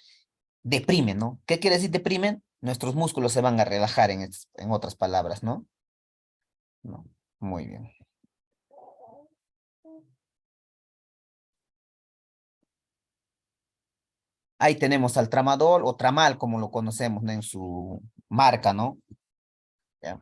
[SPEAKER 5] Deprime, ¿no? ¿Qué quiere decir deprimen? Nuestros músculos se van a relajar, en otras palabras, ¿no? No. Muy bien. Ahí tenemos al tramadol o tramal, como lo conocemos, ¿no? En su marca, ¿no? ¿Ya?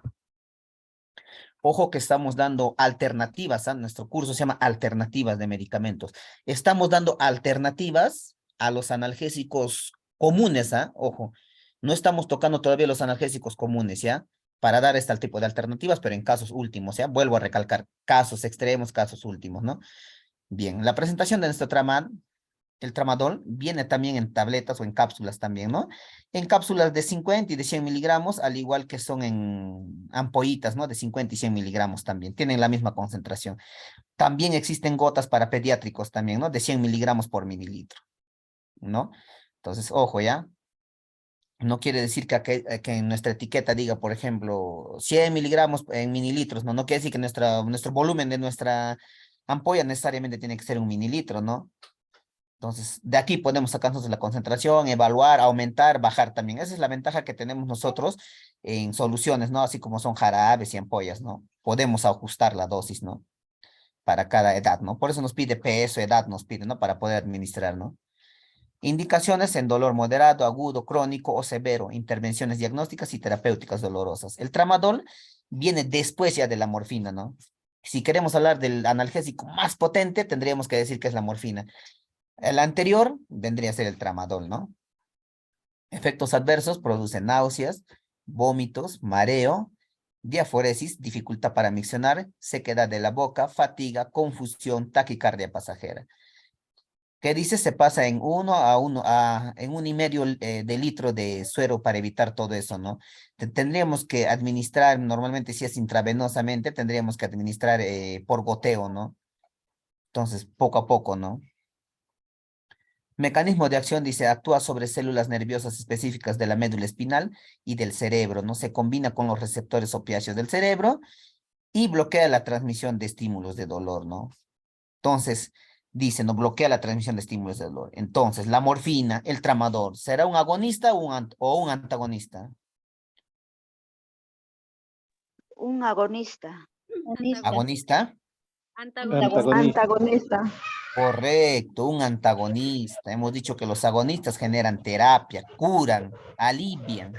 [SPEAKER 5] Ojo que estamos dando alternativas, ¿ah? Nuestro curso se llama Alternativas de Medicamentos. Estamos dando alternativas a los analgésicos comunes, ¿ah? Ojo, No estamos tocando todavía los analgésicos comunes, ¿ya? Para dar este tipo de alternativas, pero en casos últimos, ¿ya? Vuelvo a recalcar, casos extremos, casos últimos, ¿no? Bien, la presentación de nuestro el tramadol viene también en tabletas o en cápsulas también, ¿no? En cápsulas de 50 y de 100 miligramos, al igual que son en ampollitas, ¿no? De 50 y 100 miligramos también, tienen la misma concentración. También existen gotas para pediátricos también, ¿no? De 100 miligramos por mililitro, ¿no? Entonces, ojo, ¿ya? No quiere decir que en nuestra etiqueta diga, por ejemplo, 100 miligramos en mililitros, ¿no? No quiere decir que nuestro volumen de nuestra ampolla necesariamente tiene que ser un mililitro, ¿no? Entonces, de aquí podemos sacar nosotros la concentración, evaluar, aumentar, bajar también. Esa es la ventaja que tenemos nosotros en soluciones, ¿no? Así como son jarabes y ampollas, ¿no? Podemos ajustar la dosis, ¿no? Para cada edad, ¿no? Por eso nos pide peso, edad, nos pide, ¿no? Para poder administrar, ¿no? Indicaciones en dolor moderado, agudo, crónico o severo, intervenciones diagnósticas y terapéuticas dolorosas. El tramadol viene después ya de la morfina, ¿no? Si queremos hablar del analgésico más potente, tendríamos que decir que es la morfina. El anterior vendría a ser el tramadol, ¿no? Efectos adversos: produce náuseas, vómitos, mareo, diaforesis, dificultad para miccionar, sequedad de la boca, fatiga, confusión, taquicardia pasajera. ¿Qué dice? Se pasa en 1,5 de litro de suero para evitar todo eso, ¿no? Tendríamos que administrar, normalmente si es intravenosamente, tendríamos que administrar por goteo, ¿no? Entonces, poco a poco, ¿no? Mecanismo de acción, dice, actúa sobre células nerviosas específicas de la médula espinal y del cerebro, ¿no? Se combina con los receptores opiáceos del cerebro y bloquea la transmisión de estímulos de dolor, ¿no? Entonces, dice, no bloquea la transmisión de estímulos de dolor. Entonces, la morfina, el tramadol, ¿será un agonista o un antagonista?
[SPEAKER 11] Un agonista.
[SPEAKER 5] ¿Agonista?
[SPEAKER 7] Antagonista.
[SPEAKER 5] Correcto, un antagonista. Hemos dicho que los agonistas generan terapia, curan, alivian.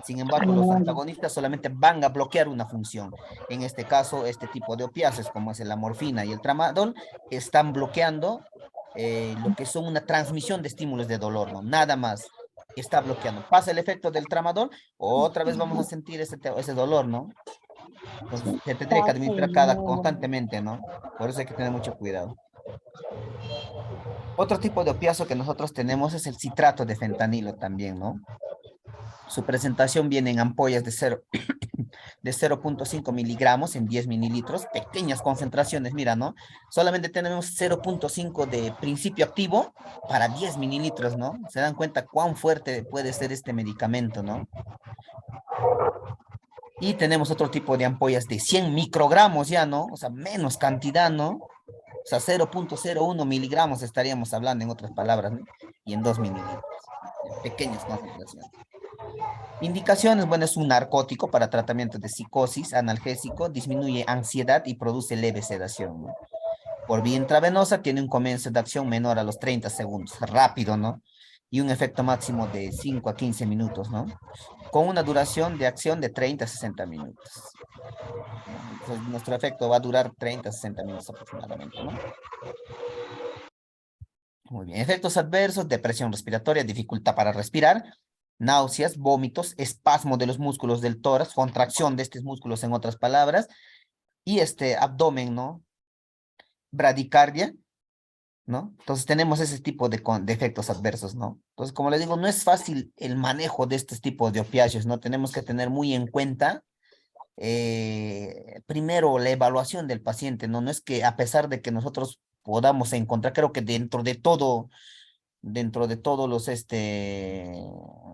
[SPEAKER 5] Sin embargo, los antagonistas solamente van a bloquear una función. En este caso, este tipo de opiáceos, como es la morfina y el tramadol, están bloqueando lo que son una transmisión de estímulos de dolor, ¿no? Nada más. Está bloqueando. Pasa el efecto del tramadol, otra vez vamos a sentir ese dolor, ¿no? Entonces, se tendría que administrar constantemente, ¿no? Por eso hay que tener mucho cuidado. Otro tipo de opiáceo que nosotros tenemos es el citrato de fentanilo también, ¿no? Su presentación viene en ampollas de 0.5 miligramos en 10 mililitros, pequeñas concentraciones, mira, ¿no? Solamente tenemos 0.5 de principio activo para 10 mililitros, ¿no? Se dan cuenta cuán fuerte puede ser este medicamento, ¿no? Y tenemos otro tipo de ampollas de 100 microgramos ya, ¿no? O sea, menos cantidad, ¿no? O sea, 0.01 miligramos estaríamos hablando, en otras palabras, ¿no? Y en 2 mililitros. Pequeñas concentraciones. Indicaciones: bueno, es un narcótico para tratamiento de psicosis, analgésico, disminuye ansiedad y produce leve sedación, ¿no? Por vía intravenosa tiene un comienzo de acción menor a los 30 segundos, rápido, ¿no? Y un efecto máximo de 5 a 15 minutos, ¿no? Con una duración de acción de 30 a 60 minutos. Entonces, nuestro efecto va a durar 30 a 60 minutos aproximadamente, ¿no? Muy bien. Efectos adversos: depresión respiratoria, dificultad para respirar, náuseas, vómitos, espasmo de los músculos del tórax, contracción de estos músculos, en otras palabras, y abdomen, ¿no? Bradicardia, ¿no? Entonces tenemos ese tipo de efectos adversos, ¿no? Entonces, como les digo, no es fácil el manejo de estos tipos de opiáceos, ¿no? Tenemos que tener muy en cuenta primero la evaluación del paciente, ¿no? No es que a pesar de que nosotros podamos encontrar, creo que dentro de todos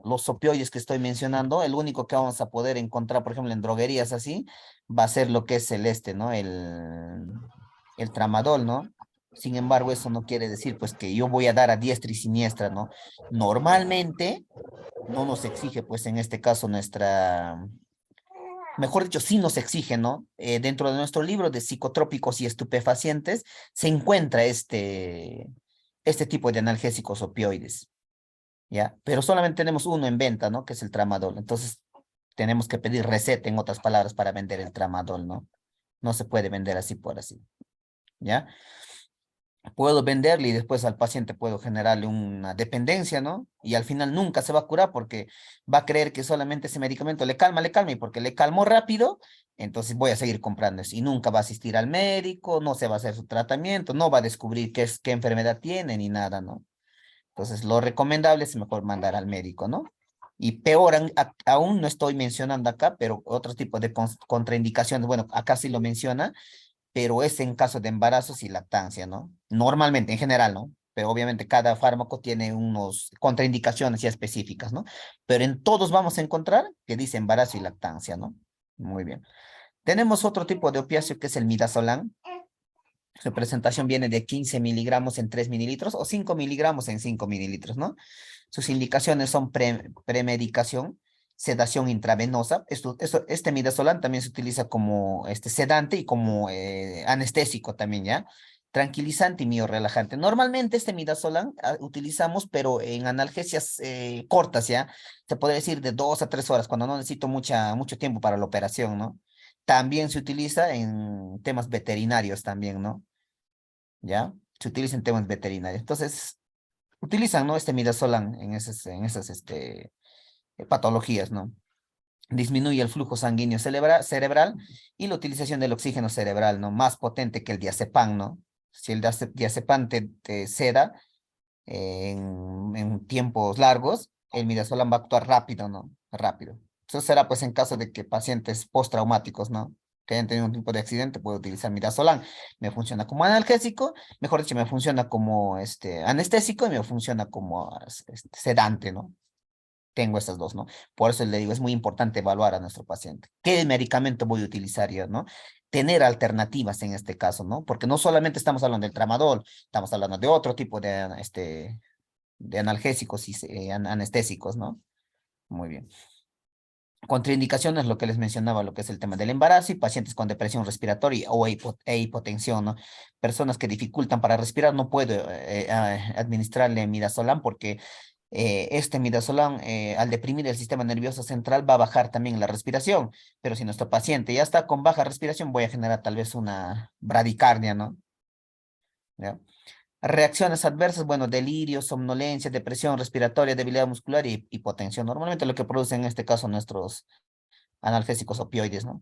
[SPEAKER 5] los opioides que estoy mencionando, el único que vamos a poder encontrar, por ejemplo, en droguerías así, va a ser lo que es ¿no? El tramadol, ¿no? Sin embargo, eso no quiere decir, pues, que yo voy a dar a diestra y siniestra, ¿no? Normalmente, no nos exige, pues, en este caso, mejor dicho, sí nos exige, ¿no? Dentro de nuestro libro de psicotrópicos y estupefacientes, se encuentra este tipo de analgésicos opioides, ¿ya? Pero solamente tenemos uno en venta, ¿no? Que es el tramadol. Entonces, tenemos que pedir receta, en otras palabras, para vender el tramadol, ¿no? No se puede vender así por así, ¿ya? puedo venderle y después al paciente puedo generarle una dependencia, ¿no? Y al final nunca se va a curar porque va a creer que solamente ese medicamento le calma, y porque le calmó rápido, entonces voy a seguir comprando eso. Y nunca va a asistir al médico, no se va a hacer su tratamiento, no va a descubrir qué enfermedad tiene ni nada, ¿no? Entonces lo recomendable es mejor mandar al médico, ¿no? Y peor, aún no estoy mencionando acá, pero otro tipo de contraindicaciones, bueno, acá sí lo menciona, pero es en caso de embarazos y lactancia, ¿no? Normalmente, en general, ¿no? Pero obviamente cada fármaco tiene unos contraindicaciones ya específicas, ¿no? Pero en todos vamos a encontrar que dice embarazo y lactancia, ¿no? Muy bien. Tenemos otro tipo de opiáceo que es el midazolam. Su presentación viene de 15 miligramos en 3 mililitros o 5 miligramos en 5 mililitros, ¿no? Sus indicaciones son premedicación, sedación intravenosa. Este midazolam también se utiliza como sedante y como anestésico también, ¿ya? Tranquilizante y miorrelajante. Normalmente este midazolam utilizamos, pero en analgesias cortas, ¿ya? Se podría decir de 2 a 3 horas, cuando no necesito mucho tiempo para la operación, ¿no? También se utiliza en temas veterinarios también, ¿no? ¿Ya? Se utiliza en temas veterinarios. Entonces, utilizan, ¿no? Este midazolam en esas patologías, ¿no? Disminuye el flujo sanguíneo cerebral y la utilización del oxígeno cerebral, ¿no? Más potente que el diazepam, ¿no? Si el diazepam te seda en tiempos largos, el midazolam va a actuar rápido, ¿no? Rápido. Eso será pues en caso de que pacientes postraumáticos, ¿no? Que hayan tenido un tipo de accidente, puedo utilizar midazolam. Me funciona como analgésico, mejor dicho, me funciona como anestésico y me funciona como sedante, ¿no? Tengo estas dos, ¿no? Por eso le digo, es muy importante evaluar a nuestro paciente. ¿Qué medicamento voy a utilizar yo, no? Tener alternativas en este caso, ¿no? Porque no solamente estamos hablando del tramadol, estamos hablando de otro tipo de analgésicos y anestésicos, ¿no? Muy bien. Contraindicaciones, lo que les mencionaba, lo que es el tema del embarazo y pacientes con depresión respiratoria o hipotensión, ¿no? Personas que dificultan para respirar, no puedo administrarle midazolam porque este midazolam, al deprimir el sistema nervioso central, va a bajar también la respiración. Pero si nuestro paciente ya está con baja respiración, voy a generar tal vez una bradicardia, ¿no? ¿Ya? Reacciones adversas, bueno, delirio, somnolencia, depresión respiratoria, debilidad muscular y hipotensión. Normalmente lo que producen en este caso nuestros analgésicos opioides, ¿no?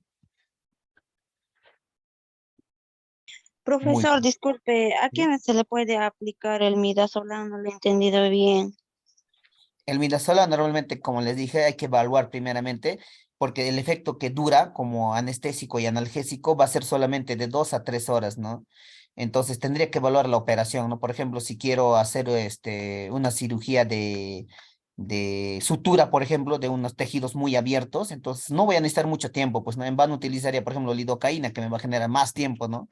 [SPEAKER 11] Profesor, disculpe, ¿a quién se le puede aplicar el midazolam? No lo he entendido bien.
[SPEAKER 5] El midazolam normalmente, como les dije, hay que evaluar primeramente porque el efecto que dura como anestésico y analgésico va a ser solamente de 2 a 3 horas, ¿no? Entonces tendría que evaluar la operación, ¿no? Por ejemplo, si quiero hacer una cirugía de sutura, por ejemplo, de unos tejidos muy abiertos, entonces no voy a necesitar mucho tiempo, pues no en vano utilizaría, por ejemplo, lidocaína, que me va a generar más tiempo, ¿no?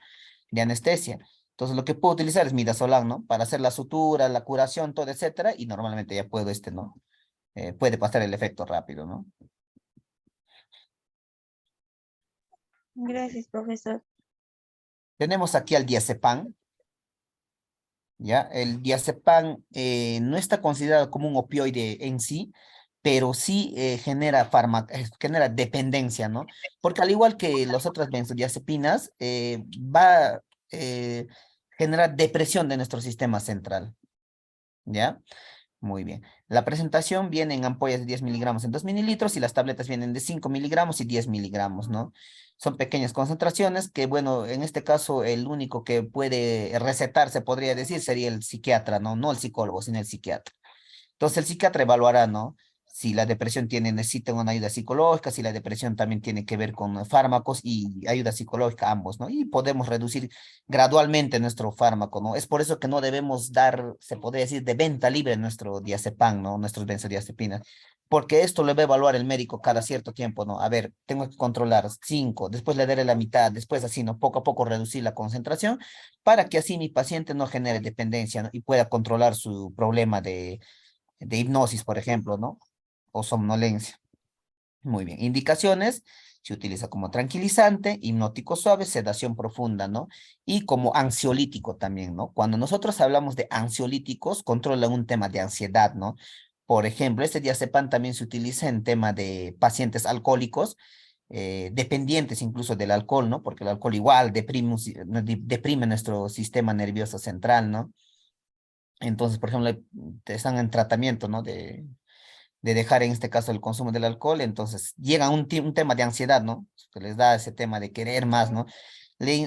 [SPEAKER 5] De anestesia. Entonces lo que puedo utilizar es midazolam, ¿no? Para hacer la sutura, la curación, todo, etcétera, y normalmente ya puedo, ¿no? Puede pasar el efecto rápido, ¿no?
[SPEAKER 11] Gracias, profesor.
[SPEAKER 5] Tenemos aquí al diazepam, ¿ya? El diazepam no está considerado como un opioide en sí, pero sí genera dependencia, ¿no? Porque al igual que las otras benzodiazepinas, va a generar depresión de nuestro sistema central, ¿ya? Muy bien. La presentación viene en ampollas de 10 miligramos en 2 mililitros y las tabletas vienen de 5 miligramos y 10 miligramos, ¿no? Son pequeñas concentraciones que, bueno, en este caso el único que puede recetar, se podría decir, sería el psiquiatra, ¿no? No el psicólogo, sino el psiquiatra. Entonces el psiquiatra evaluará, ¿no? Si la depresión necesita una ayuda psicológica, si la depresión también tiene que ver con fármacos y ayuda psicológica, ambos, ¿no? Y podemos reducir gradualmente nuestro fármaco, ¿no? Es por eso que no debemos dar, se podría decir, de venta libre nuestro diazepam, ¿no? Nuestros benzodiazepinas, porque esto lo va a evaluar el médico cada cierto tiempo, ¿no? A ver, tengo que controlar 5, después le daré la mitad, después así, ¿no? Poco a poco reducir la concentración para que así mi paciente no genere dependencia, ¿no? Y pueda controlar su problema de hipnosis, por ejemplo, ¿no? O somnolencia. Muy bien. Indicaciones, se utiliza como tranquilizante, hipnótico suave, sedación profunda, ¿no? Y como ansiolítico también, ¿no? Cuando nosotros hablamos de ansiolíticos, controla un tema de ansiedad, ¿no? Por ejemplo, este diazepam también se utiliza en tema de pacientes alcohólicos dependientes incluso del alcohol, ¿no? Porque el alcohol igual deprime nuestro sistema nervioso central, ¿no? Entonces, por ejemplo, están en tratamiento, ¿no? De dejar en este caso el consumo del alcohol, entonces llega un tema de ansiedad, ¿no? Que les da ese tema de querer más, ¿no? Le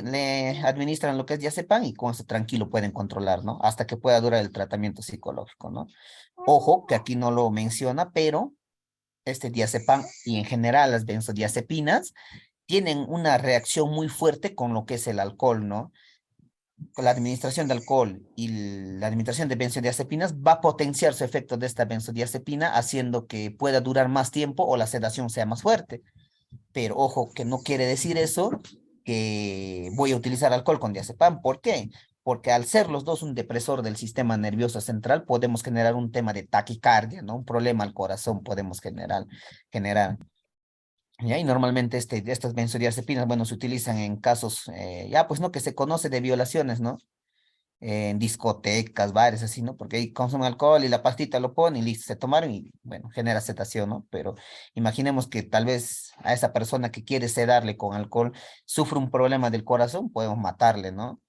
[SPEAKER 5] administran lo que es diazepam y con eso tranquilo pueden controlar, ¿no? Hasta que pueda durar el tratamiento psicológico, ¿no? Ojo, que aquí no lo menciona, pero este diazepam y en general las benzodiazepinas tienen una reacción muy fuerte con lo que es el alcohol, ¿no? Con la administración de alcohol y la administración de benzodiazepinas va a potenciar su efecto de esta benzodiazepina, haciendo que pueda durar más tiempo o la sedación sea más fuerte. Pero ojo, que no quiere decir eso que voy a utilizar alcohol con diazepam. ¿Por qué? Porque al ser los dos un depresor del sistema nervioso central, podemos generar un tema de taquicardia, ¿no? Un problema al corazón podemos generar. ¿Ya? Y normalmente estas benzodiazepinas, bueno, se utilizan en casos, ya pues, ¿no? Que se conoce de violaciones, ¿no? En discotecas, bares, así, ¿no? Porque ahí consumen alcohol y la pastita lo ponen y listo, se tomaron y, bueno, genera sedación, ¿no? Pero imaginemos que tal vez a esa persona que quiere sedarle con alcohol sufre un problema del corazón, podemos matarle, ¿no?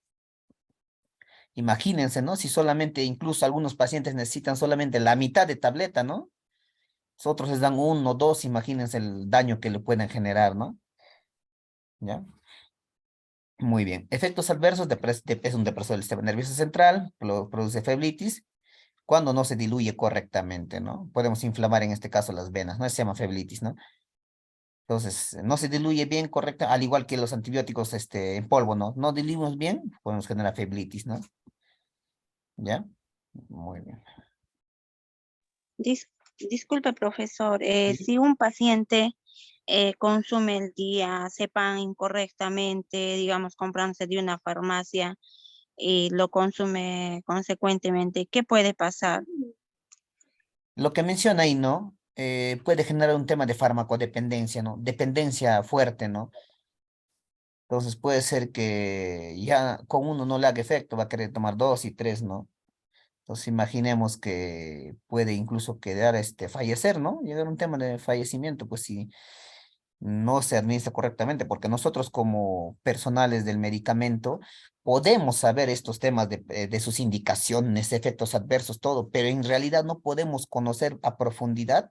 [SPEAKER 5] Imagínense, ¿no? Si solamente, incluso algunos pacientes necesitan solamente la mitad de tableta, ¿no? Otros les dan uno o dos, imagínense el daño que le pueden generar, ¿no? ¿Ya? Muy bien. Efectos adversos, es un depresor del sistema nervioso central, produce febritis, cuando no se diluye correctamente, ¿no? Podemos inflamar en este caso las venas, ¿no? Se llama febritis, ¿no? Entonces, no se diluye bien, correcta, al igual que los antibióticos en polvo, ¿no? No diluimos bien, podemos generar febritis, ¿no? ¿Ya? Muy bien.
[SPEAKER 11] Disculpe, profesor,
[SPEAKER 5] Sí.
[SPEAKER 11] si un paciente consume el diazepam incorrectamente, digamos, comprándose de una farmacia y lo consume consecuentemente, ¿qué puede pasar?
[SPEAKER 5] Lo que menciona ahí, ¿no? Puede generar un tema de farmacodependencia, ¿no? Dependencia fuerte, ¿no? Entonces puede ser que ya con uno no le haga efecto, va a querer tomar dos y tres, ¿no? Entonces imaginemos que puede incluso quedar fallecer, ¿no? Llegar a un tema de fallecimiento, pues si no se administra correctamente, porque nosotros como personales del medicamento podemos saber estos temas de sus indicaciones, efectos adversos, todo, pero en realidad no podemos conocer a profundidad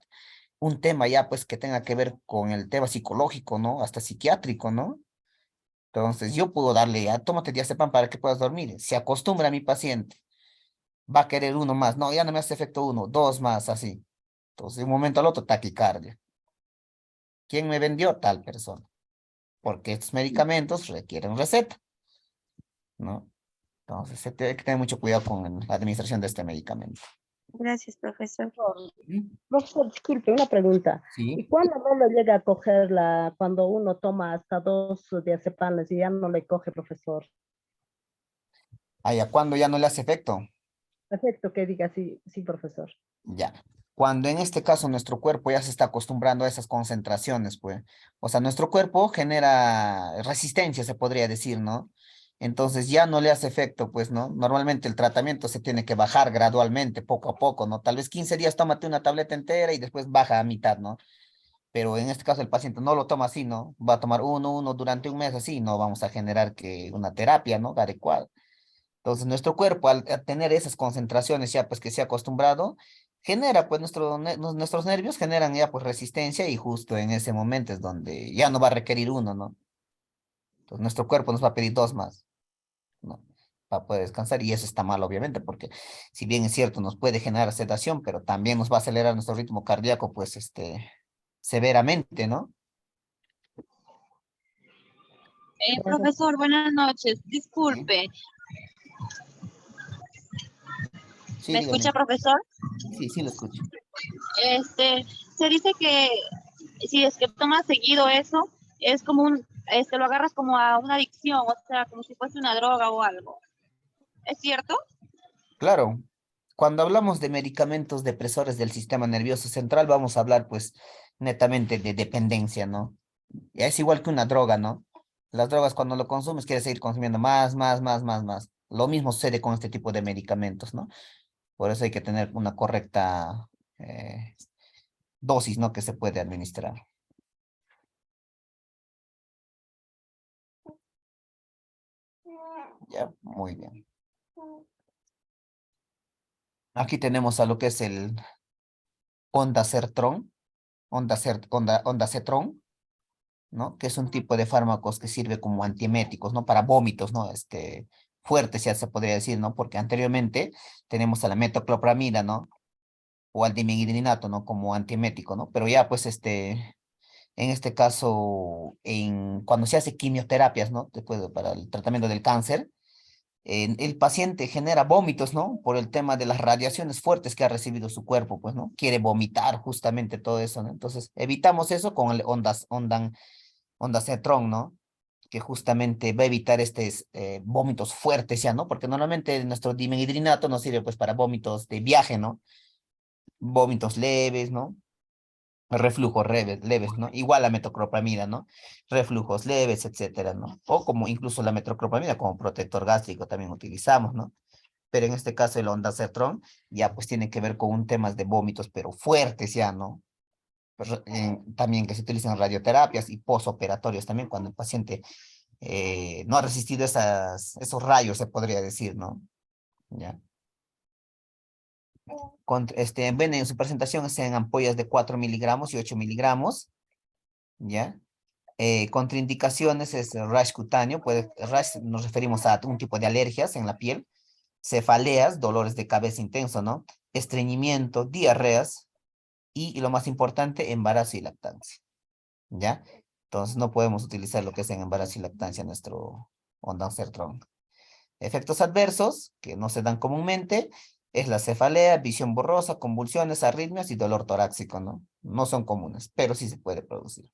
[SPEAKER 5] un tema ya pues que tenga que ver con el tema psicológico, ¿no? Hasta psiquiátrico, ¿no? Entonces yo puedo darle, tómate diazepam para que puedas dormir. Se acostumbra a mi paciente, va a querer uno más. No, ya no me hace efecto uno, dos más, así. Entonces de un momento al otro, taquicardia. ¿Quién me vendió? Tal persona. Porque estos medicamentos requieren receta, ¿no? Entonces se tiene que tener mucho cuidado con la administración de este medicamento.
[SPEAKER 11] Gracias, profesor.
[SPEAKER 9] Profesor, disculpe, una pregunta.
[SPEAKER 5] Sí.
[SPEAKER 9] ¿Y cuándo no le llega a coger cuando uno toma hasta 2 diazepames y ya no le coge, profesor?
[SPEAKER 5] ¿Cuándo ya no le hace efecto?
[SPEAKER 9] Perfecto, que diga sí, sí, profesor.
[SPEAKER 5] Ya. Cuando en este caso nuestro cuerpo ya se está acostumbrando a esas concentraciones, pues. O sea, nuestro cuerpo genera resistencia, se podría decir, ¿no? Entonces ya no le hace efecto, pues, ¿no? Normalmente el tratamiento se tiene que bajar gradualmente, poco a poco, ¿no? Tal vez 15 días tómate una tableta entera y después baja a mitad, ¿no? Pero en este caso el paciente no lo toma así, ¿no? Va a tomar uno durante un mes así, no vamos a generar que una terapia, ¿no? Adecuada. Entonces, nuestro cuerpo, al tener esas concentraciones ya, pues, que se ha acostumbrado, genera, pues, nuestros nervios generan ya, pues, resistencia y justo en ese momento es donde ya no va a requerir uno, ¿no? Entonces, nuestro cuerpo nos va a pedir dos más, ¿no? Para poder descansar y eso está mal, obviamente, porque si bien es cierto, nos puede generar sedación, pero también nos va a acelerar nuestro ritmo cardíaco, pues, severamente, ¿no?
[SPEAKER 6] Profesor, buenas noches.
[SPEAKER 5] Sí,
[SPEAKER 6] Disculpe,
[SPEAKER 5] sí,
[SPEAKER 6] ¿me
[SPEAKER 5] dígame.
[SPEAKER 6] escucha, profesor?
[SPEAKER 5] Sí, sí, lo escucho.
[SPEAKER 6] Se dice que si es que tomas seguido eso, es como lo agarras como a una adicción, o sea, como si fuese una droga o algo. ¿Es cierto?
[SPEAKER 5] Claro, cuando hablamos de medicamentos depresores del sistema nervioso central, vamos a hablar pues netamente de dependencia, ¿no? Ya es igual que una droga, ¿no? Las drogas cuando lo consumes quieres seguir consumiendo más, más, más, más, más. Lo mismo sucede con este tipo de medicamentos, ¿no? Por eso hay que tener una correcta dosis, ¿no? Que se puede administrar. Ya, muy bien. Aquí tenemos a lo que es el ondansetron, ondansetron, ¿no? Que es un tipo de fármacos que sirve como antieméticos, ¿no? Para vómitos, ¿no? Fuertes, ya se podría decir, ¿no? Porque anteriormente tenemos a la metoclopramida, ¿no? O al dimidrinato, ¿no? Como antiemético, ¿no? Pero ya, pues, en este caso, cuando se hace quimioterapias, ¿no? Después para el tratamiento del cáncer, el paciente genera vómitos, ¿no? Por el tema de las radiaciones fuertes que ha recibido su cuerpo, pues, ¿no? Quiere vomitar justamente todo eso, ¿no? Entonces, evitamos eso con el ondansetron, ¿no? Que justamente va a evitar vómitos fuertes ya, ¿no? Porque normalmente nuestro dimidrinato nos sirve, pues, para vómitos de viaje, ¿no? Vómitos leves, ¿no? Reflujos leves, ¿no? Igual la metoclopramida, ¿no? Reflujos leves, etcétera, ¿no? O como incluso la metoclopramida como protector gástrico también utilizamos, ¿no? Pero en este caso el ondansetron ya pues tiene que ver con un tema de vómitos, pero fuertes ya, ¿no? También que se utilizan radioterapias y posoperatorios también cuando el paciente no ha resistido esos rayos, se podría decir, ¿no? Ya. Ven en su presentación es en ampollas de 4 miligramos y 8 miligramos, ¿ya? Contraindicaciones es rash cutáneo, rash nos referimos a un tipo de alergias en la piel, cefaleas, dolores de cabeza intenso, ¿no? Estreñimiento, diarreas y lo más importante, embarazo y lactancia, ¿ya? Entonces no podemos utilizar lo que es en embarazo y lactancia nuestro ondansetron. Efectos adversos que no se dan comúnmente es la cefalea, visión borrosa, convulsiones, arritmias y dolor torácico, ¿no? No son comunes, pero sí se puede producir.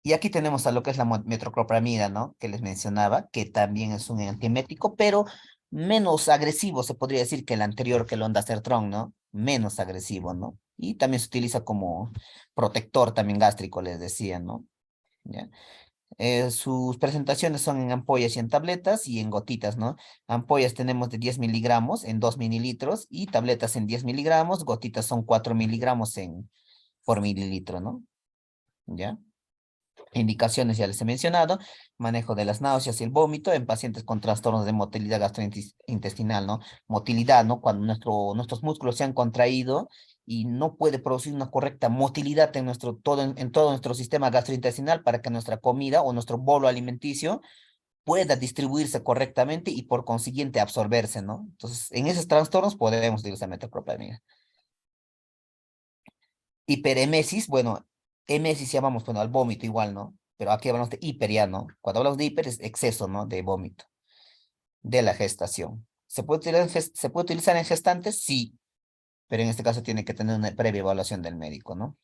[SPEAKER 5] Y aquí tenemos a lo que es la metoclopramida, ¿no? Que les mencionaba, que también es un antiemético, pero menos agresivo, se podría decir, que el anterior, que el ondansetron, ¿no? Menos agresivo, ¿no? Y también se utiliza como protector también gástrico, les decía, ¿no? ¿Ya? Sus presentaciones son en ampollas y en tabletas y en gotitas, ¿no? Ampollas tenemos de 10 miligramos en 2 mililitros y tabletas en 10 miligramos, gotitas son 4 miligramos por mililitro, ¿no? ¿Ya? Indicaciones ya les he mencionado, manejo de las náuseas y el vómito en pacientes con trastornos de motilidad gastrointestinal, ¿no? Motilidad, ¿no? Cuando nuestros músculos se han contraído y no puede producir una correcta motilidad en todo nuestro sistema gastrointestinal para que nuestra comida o nuestro bolo alimenticio pueda distribuirse correctamente y por consiguiente absorberse, ¿no? Entonces, en esos trastornos podemos utilizar metoclopramida. Hiperemesis, bueno, emesis llamamos, bueno, al vómito igual, ¿no? Pero aquí hablamos de hiper ya, ¿no? Cuando hablamos de hiper es exceso, ¿no? De vómito, de la gestación. ¿Se puede utilizar en gestantes? Sí, pero en este caso tiene que tener una previa evaluación del médico, ¿no?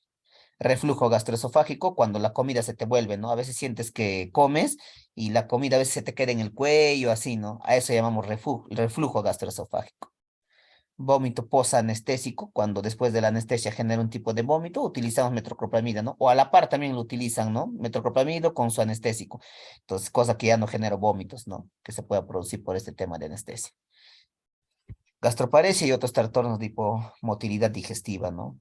[SPEAKER 5] Reflujo gastroesofágico, cuando la comida se te vuelve, ¿no? A veces sientes que comes y la comida a veces se te queda en el cuello, así, ¿no? A eso llamamos reflujo gastroesofágico. Vómito posanestésico, cuando después de la anestesia genera un tipo de vómito, utilizamos metoclopramida, ¿no? O a la par también lo utilizan, ¿no? Metoclopramida con su anestésico. Entonces, cosa que ya no genera vómitos, ¿no? Que se pueda producir por este tema de anestesia. Gastroparesia y otros trastornos de hipomotilidad digestiva, ¿no?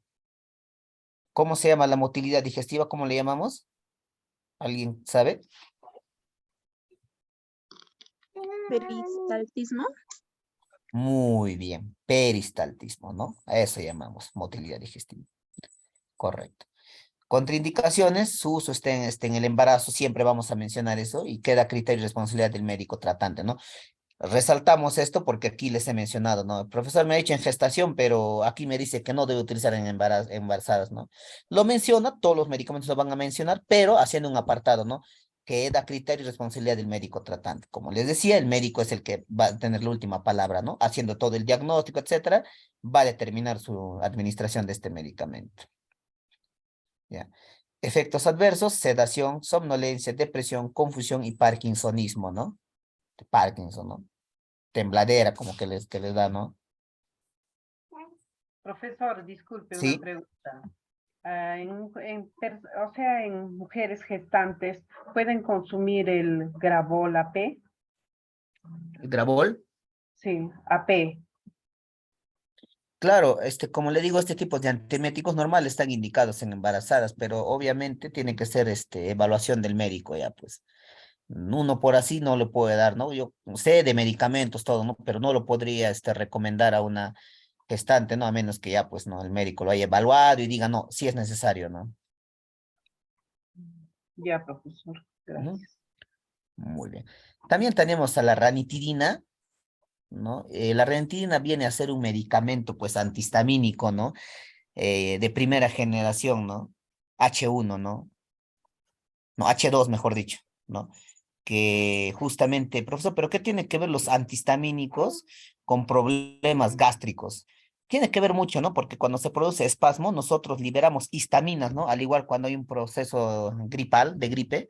[SPEAKER 5] ¿Cómo se llama la motilidad digestiva? ¿Cómo le llamamos? ¿Alguien sabe?
[SPEAKER 6] Peristaltismo.
[SPEAKER 5] Muy bien, peristaltismo, ¿no? A eso llamamos motilidad digestiva. Correcto. Contraindicaciones, su uso está en el embarazo, siempre vamos a mencionar eso y queda a criterio y responsabilidad del médico tratante, ¿no? Resaltamos esto porque aquí les he mencionado, ¿no? El profesor me ha dicho en gestación, pero aquí me dice que no debe utilizar en embarazadas, ¿no? Lo menciona, todos los medicamentos lo van a mencionar, pero haciendo un apartado, ¿no? Que da criterio y responsabilidad del médico tratante. Como les decía, el médico es el que va a tener la última palabra, ¿no? Haciendo todo el diagnóstico, etcétera, va a determinar su administración de este medicamento. ¿Ya? Efectos adversos, sedación, somnolencia, depresión, confusión y parkinsonismo, ¿no? Parkinson, ¿no? Tembladera, como que les da, ¿no?
[SPEAKER 10] Profesor, disculpe una
[SPEAKER 5] Sí,
[SPEAKER 10] pregunta. O sea, en mujeres gestantes, ¿pueden consumir el Gravol AP?
[SPEAKER 5] Gravol.
[SPEAKER 10] Sí, AP.
[SPEAKER 5] Claro, como le digo, este tipo de antieméticos normales están indicados en embarazadas, pero obviamente tiene que ser evaluación del médico ya, pues. Uno por así no le puede dar, ¿no? Yo sé de medicamentos, todo, ¿no? Pero no lo podría recomendar a una gestante, ¿no? A menos que ya, pues, ¿no? El médico lo haya evaluado y diga, no, sí es necesario, ¿no?
[SPEAKER 10] Ya, profesor.
[SPEAKER 5] Ujú.
[SPEAKER 10] Gracias.
[SPEAKER 5] Muy bien. También tenemos a la ranitidina, ¿no? La ranitidina viene a ser un medicamento, pues, antihistamínico, ¿no? De primera generación, ¿no? H1, ¿no? No, H2, mejor dicho, ¿no? Que justamente, profesor, ¿pero qué tiene que ver los antihistamínicos con problemas gástricos? Tiene que ver mucho, ¿no? Porque cuando se produce espasmo, nosotros liberamos histaminas, ¿no? Al igual cuando hay un proceso gripal, de gripe,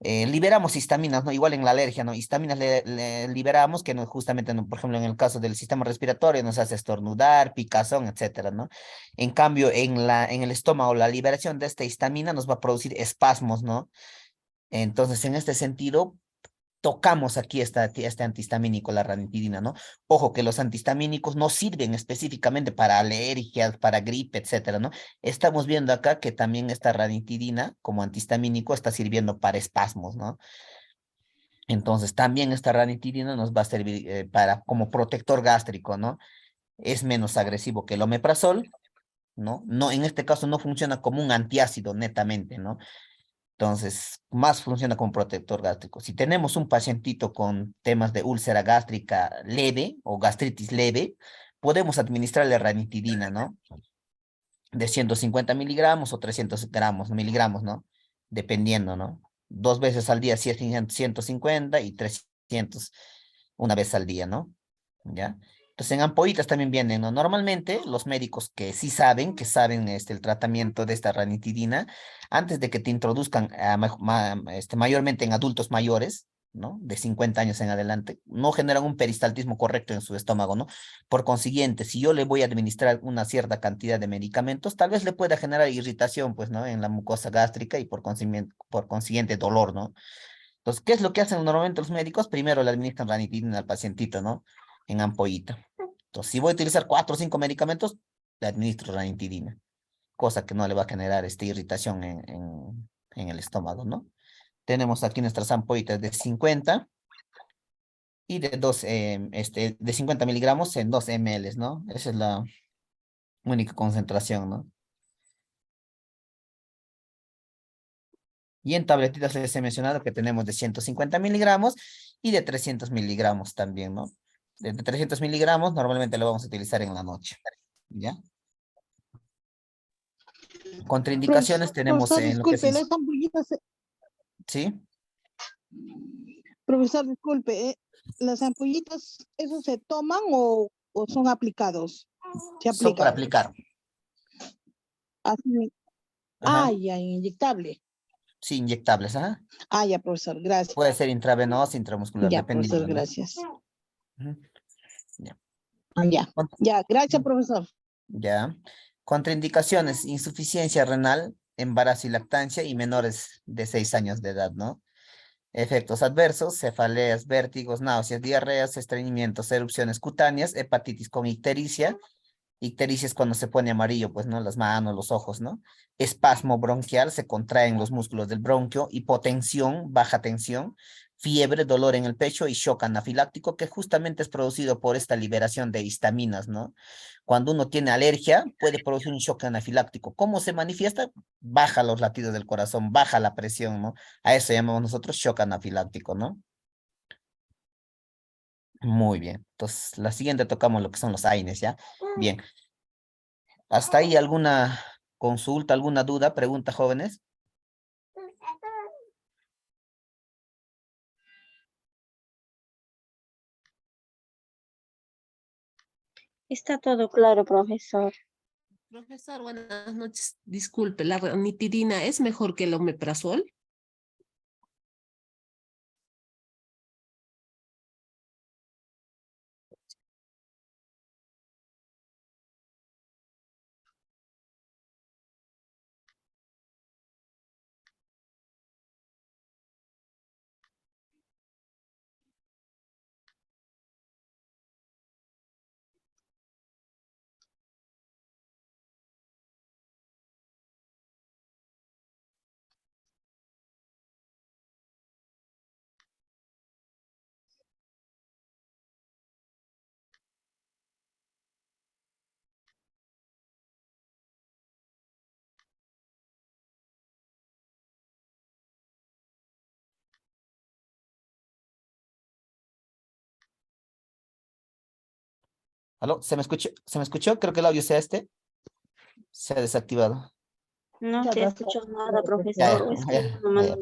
[SPEAKER 5] liberamos histaminas, ¿no? Igual en la alergia, ¿no? Histaminas le liberamos que no, justamente, ¿no? Por ejemplo, en el caso del sistema respiratorio nos hace estornudar, picazón, etcétera, ¿no? En cambio, en el estómago, la liberación de esta histamina nos va a producir espasmos, ¿no? Entonces, en este sentido, tocamos aquí este antihistamínico, la ranitidina, ¿no? Ojo que los antihistamínicos no sirven específicamente para alergias, para gripe, etcétera, ¿no? Estamos viendo acá que también esta ranitidina, como antihistamínico, está sirviendo para espasmos, ¿no? Entonces, también esta ranitidina nos va a servir como protector gástrico, ¿no? Es menos agresivo que el omeprazol, ¿no? No, en este caso no funciona como un antiácido netamente, ¿no? Entonces, más funciona como protector gástrico. Si tenemos un pacientito con temas de úlcera gástrica leve o gastritis leve, podemos administrarle ranitidina, ¿no? De 150 miligramos o 300 miligramos, ¿no? Dependiendo, ¿no? 2 veces al día, si es 150 y 300 una vez al día, ¿no? ¿Ya? Entonces, en ampollitas también vienen, ¿no? Normalmente, los médicos que sí saben, el tratamiento de esta ranitidina, antes de que te introduzcan mayormente en adultos mayores, ¿no? De 50 años en adelante, no generan un peristaltismo correcto en su estómago, ¿no? Por consiguiente, si yo le voy a administrar una cierta cantidad de medicamentos, tal vez le pueda generar irritación, pues, ¿no? En la mucosa gástrica y por consiguiente dolor, ¿no? Entonces, ¿qué es lo que hacen normalmente los médicos? Primero le administran ranitidina al pacientito, ¿no? En ampollita. Entonces, si voy a utilizar 4 o 5 medicamentos, le administro ranitidina, cosa que no le va a generar irritación en el estómago, ¿no? Tenemos aquí nuestras ampollitas de 50 y de 50 miligramos en 2 ml, ¿no? Esa es la única concentración, ¿no? Y en tabletitas les he mencionado que tenemos de 150 miligramos y de 300 miligramos también, ¿no? De 300 miligramos normalmente lo vamos a utilizar en la noche, ¿ya? Contraindicaciones tenemos
[SPEAKER 3] Profesor,
[SPEAKER 5] en lo que
[SPEAKER 3] disculpe,
[SPEAKER 5] es,
[SPEAKER 3] las ampollitas,
[SPEAKER 5] ¿sí?
[SPEAKER 3] profesor, disculpe, las ampollitas, ¿eso se toman o son aplicados? Se
[SPEAKER 5] Son para
[SPEAKER 3] aplican.
[SPEAKER 5] aplicar.
[SPEAKER 3] Así.
[SPEAKER 5] Ajá.
[SPEAKER 3] Ya, inyectable.
[SPEAKER 5] Sí, inyectables, ajá.
[SPEAKER 3] Ya, profesor, gracias.
[SPEAKER 5] Puede ser intravenosa, intramuscular,
[SPEAKER 3] Ya, profesor,
[SPEAKER 5] dependiendo, ¿no?
[SPEAKER 3] gracias.
[SPEAKER 5] Ujú. Ya.
[SPEAKER 3] Ya, ya, gracias, profesor.
[SPEAKER 5] Ya. Contraindicaciones, insuficiencia renal, embarazo y lactancia y menores de 6 años de edad, ¿no? Efectos adversos, cefaleas, vértigos, náuseas, diarreas, estreñimientos, erupciones cutáneas, hepatitis con ictericia. Ictericia es cuando se pone amarillo, pues, ¿no? Las manos, los ojos, ¿no? Espasmo bronquial, se contraen los músculos del bronquio, hipotensión, baja tensión, fiebre, dolor en el pecho y shock anafiláctico, que justamente es producido por esta liberación de histaminas, ¿no? Cuando uno tiene alergia, puede producir un shock anafiláctico. ¿Cómo se manifiesta? Baja los latidos del corazón, baja la presión, ¿no? A eso llamamos nosotros shock anafiláctico, ¿no? Muy bien. Entonces, la siguiente tocamos lo que son los AINES, ¿ya? Bien. ¿Hasta ahí alguna consulta, alguna duda, pregunta, jóvenes?
[SPEAKER 11] Está todo claro, profesor.
[SPEAKER 12] Profesor, buenas noches. Disculpe, ¿la ranitidina es mejor que el omeprazol?
[SPEAKER 5] ¿Aló? ¿Se me escuchó? ¿Se me escuchó? Creo que el audio sea este. Se ha desactivado.
[SPEAKER 11] No
[SPEAKER 9] Muchas
[SPEAKER 11] te
[SPEAKER 9] gracias,
[SPEAKER 11] escucho nada,
[SPEAKER 5] Ya,
[SPEAKER 11] profesor. Es que
[SPEAKER 5] ya,
[SPEAKER 11] no me
[SPEAKER 5] ya,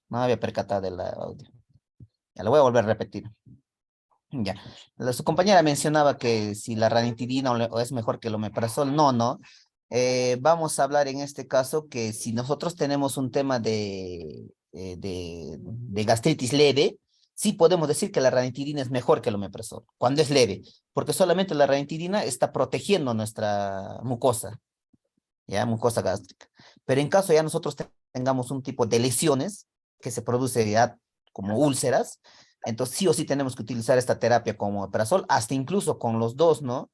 [SPEAKER 5] no había percatado del audio. Ya lo voy a volver a repetir. Ya. Su compañera mencionaba que si la ranitidina o es mejor que el omeprazol. No, no. Vamos a hablar en este caso que si nosotros tenemos un tema de gastritis leve, sí podemos decir que la ranitidina es mejor que el omeprazol, cuando es leve, porque solamente la ranitidina está protegiendo nuestra mucosa, ya, mucosa gástrica. Pero en caso ya nosotros tengamos un tipo de lesiones que se produce ya como úlceras, entonces sí o sí tenemos que utilizar esta terapia como omeprazol, hasta incluso con los dos, ¿no?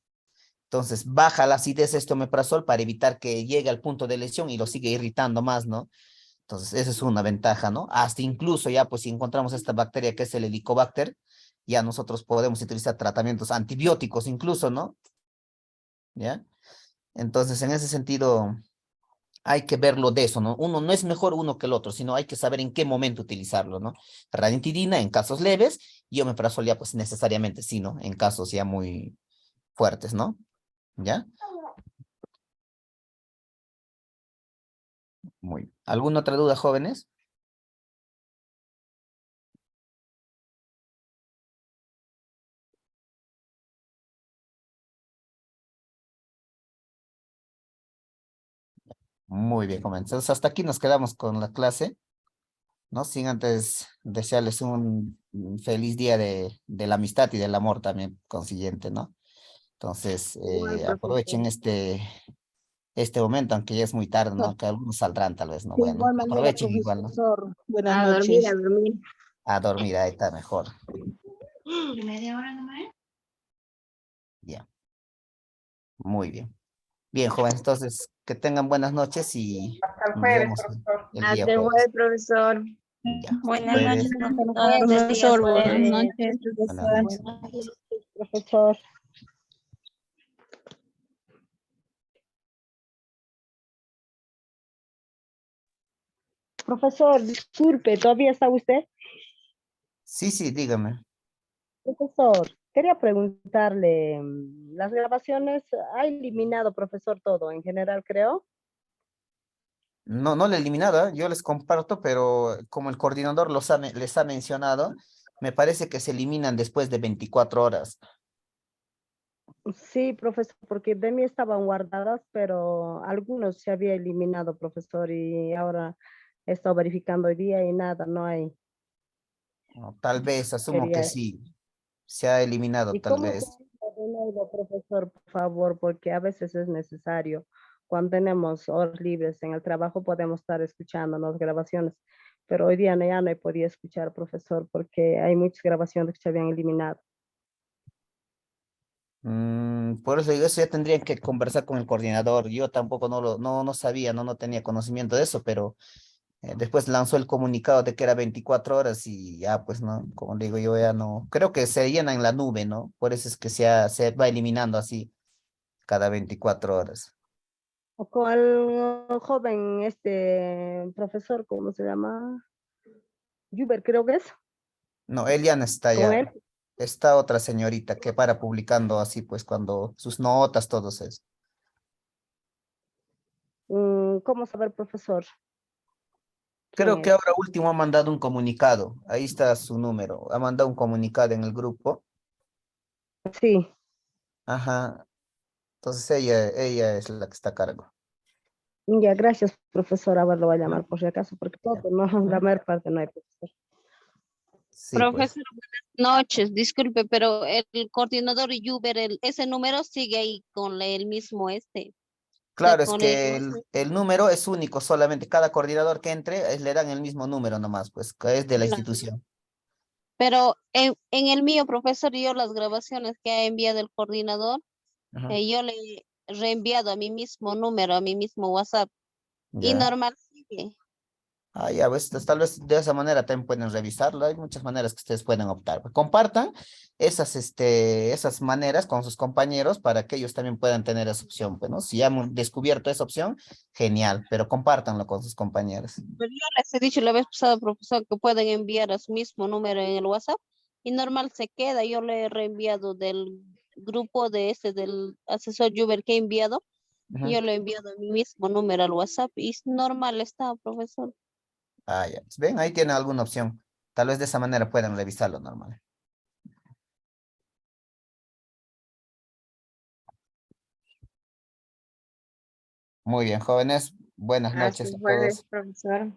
[SPEAKER 5] Entonces baja la acidez este omeprazol para evitar que llegue al punto de lesión y lo sigue irritando más, ¿no? Entonces esa es una ventaja, ¿no? Hasta incluso ya pues si encontramos esta bacteria que es el Helicobacter, ya nosotros podemos utilizar tratamientos antibióticos incluso, ¿no? ¿Ya? Entonces en ese sentido hay que verlo de eso, ¿no? Uno no es mejor uno que el otro, sino hay que saber en qué momento utilizarlo, ¿no? Ranitidina en casos leves y omeprazol ya pues necesariamente sí, ¿no? En casos ya muy fuertes, ¿no? ¿Ya? Muy bien. ¿Alguna otra duda, jóvenes? Muy bien, jóvenes. Entonces hasta aquí nos quedamos con la clase, ¿no? Sin antes desearles un feliz día de la amistad y del amor también consiguiente, ¿no? Entonces,
[SPEAKER 9] Igual, profesor.
[SPEAKER 5] aprovechen este momento, aunque ya es muy tarde, ¿no? Que algunos saldrán tal vez, ¿no?
[SPEAKER 3] De
[SPEAKER 5] Bueno,
[SPEAKER 3] igual manera,
[SPEAKER 5] aprovechen igual, ¿no?
[SPEAKER 3] profesor. Buenas
[SPEAKER 6] A dormir, a
[SPEAKER 3] noches.
[SPEAKER 6] dormir.
[SPEAKER 5] A dormir, ahí está mejor.
[SPEAKER 6] ¿Media hora nomás?
[SPEAKER 5] Ya, muy bien. Bien, jóvenes, entonces que tengan buenas noches y
[SPEAKER 10] Hasta el
[SPEAKER 5] nos
[SPEAKER 10] jueves,
[SPEAKER 5] vemos
[SPEAKER 10] profesor.
[SPEAKER 5] el día
[SPEAKER 6] Hasta el
[SPEAKER 5] jueves.
[SPEAKER 6] jueves, profesor.
[SPEAKER 5] Ya,
[SPEAKER 11] Buenas noches,
[SPEAKER 5] jueves.
[SPEAKER 11] profesor.
[SPEAKER 3] Profesor, buenas
[SPEAKER 11] Jueves.
[SPEAKER 3] noches.
[SPEAKER 5] Buenas noches.
[SPEAKER 9] Buenas noches, profesor. Profesor, disculpe, ¿todavía está usted?
[SPEAKER 5] Sí, sí, dígame.
[SPEAKER 9] Profesor, quería preguntarle, las grabaciones ha eliminado, profesor, todo en general, creo.
[SPEAKER 5] No, no la he eliminado, ¿eh? Yo les comparto, pero como el coordinador les ha mencionado, me parece que se eliminan después de 24 horas.
[SPEAKER 9] Sí, profesor, porque de mí estaban guardadas, pero algunos se había eliminado, profesor, y ahora he estado verificando hoy día y nada, no hay.
[SPEAKER 5] No, tal vez, asumo que
[SPEAKER 9] Quería.
[SPEAKER 5] sí, se ha eliminado,
[SPEAKER 9] ¿Y
[SPEAKER 5] tal
[SPEAKER 9] cómo se
[SPEAKER 5] vez.
[SPEAKER 9] entra de nuevo, profesor, por favor? Porque a veces es necesario. Cuando tenemos horas libres en el trabajo podemos estar escuchando las grabaciones, pero hoy día ya no he podido escuchar, profesor, porque hay muchas grabaciones que se habían eliminado.
[SPEAKER 5] Por eso digo, eso ya tendrían que conversar con el coordinador. Yo tampoco no sabía, no tenía conocimiento de eso, pero después lanzó el comunicado de que era 24 horas y ya, pues, ¿no? Como digo, yo ya no, creo que se llena en la nube, ¿no? Por eso es que se va eliminando así cada 24 horas.
[SPEAKER 9] O con el joven, profesor, ¿cómo se llama? Juber, creo que es.
[SPEAKER 5] No, él ya no está
[SPEAKER 9] Con
[SPEAKER 5] ya.
[SPEAKER 9] él.
[SPEAKER 5] Está otra señorita que para publicando así, pues, cuando sus notas, todo eso.
[SPEAKER 9] ¿Cómo saber, profesor? ¿Quién
[SPEAKER 5] Creo que
[SPEAKER 9] es?
[SPEAKER 5] ahora último ha mandado un comunicado. Ahí está su número. Ha mandado un comunicado en el grupo.
[SPEAKER 9] Sí.
[SPEAKER 5] Ajá. Entonces ella es la que está a cargo.
[SPEAKER 9] Ya, gracias, profesor. A ver, lo voy a
[SPEAKER 5] ¿No?
[SPEAKER 9] llamar por si acaso, porque todo,
[SPEAKER 5] Ya.
[SPEAKER 9] no, la mayor parte no hay, profesor.
[SPEAKER 5] Sí, pues.
[SPEAKER 6] Profesor, buenas noches. Disculpe, pero el coordinador Uber, ese número sigue ahí con el mismo o sea,
[SPEAKER 5] Claro, es
[SPEAKER 6] con el,
[SPEAKER 5] que el número es único solamente. Cada coordinador que entre le dan el mismo número nomás, pues, que es de la
[SPEAKER 6] claro.
[SPEAKER 5] institución.
[SPEAKER 6] Pero en el mío, profesor, yo las grabaciones que ha enviado el coordinador,
[SPEAKER 5] Ajá.
[SPEAKER 6] yo le he reenviado a mi mismo número, a mi mismo WhatsApp, y
[SPEAKER 5] Ya.
[SPEAKER 6] normal sigue.
[SPEAKER 5] Ah, ya, pues, tal vez de esa manera también pueden revisarlo. Hay muchas maneras que ustedes pueden optar. Compartan esas maneras con sus compañeros para que ellos también puedan tener esa opción. Pues, ¿no? Si ya han descubierto esa opción, genial, pero compártanlo con sus compañeros.
[SPEAKER 6] Pero yo les he dicho la vez pasada, profesor, que pueden enviar a su mismo número en el WhatsApp, y normal se queda. Yo le he reenviado
[SPEAKER 13] grupo de del asesor Juber que he enviado.
[SPEAKER 5] Ujú.
[SPEAKER 13] Yo lo he enviado a mi mismo número al WhatsApp y es normal está, profesor.
[SPEAKER 5] Ah, ya. Pues ven, ahí tiene alguna opción. Tal vez de esa manera puedan revisarlo normal. Muy bien, jóvenes. Buenas
[SPEAKER 14] Hasta
[SPEAKER 5] noches a
[SPEAKER 14] jueves,
[SPEAKER 5] todos.
[SPEAKER 14] profesor.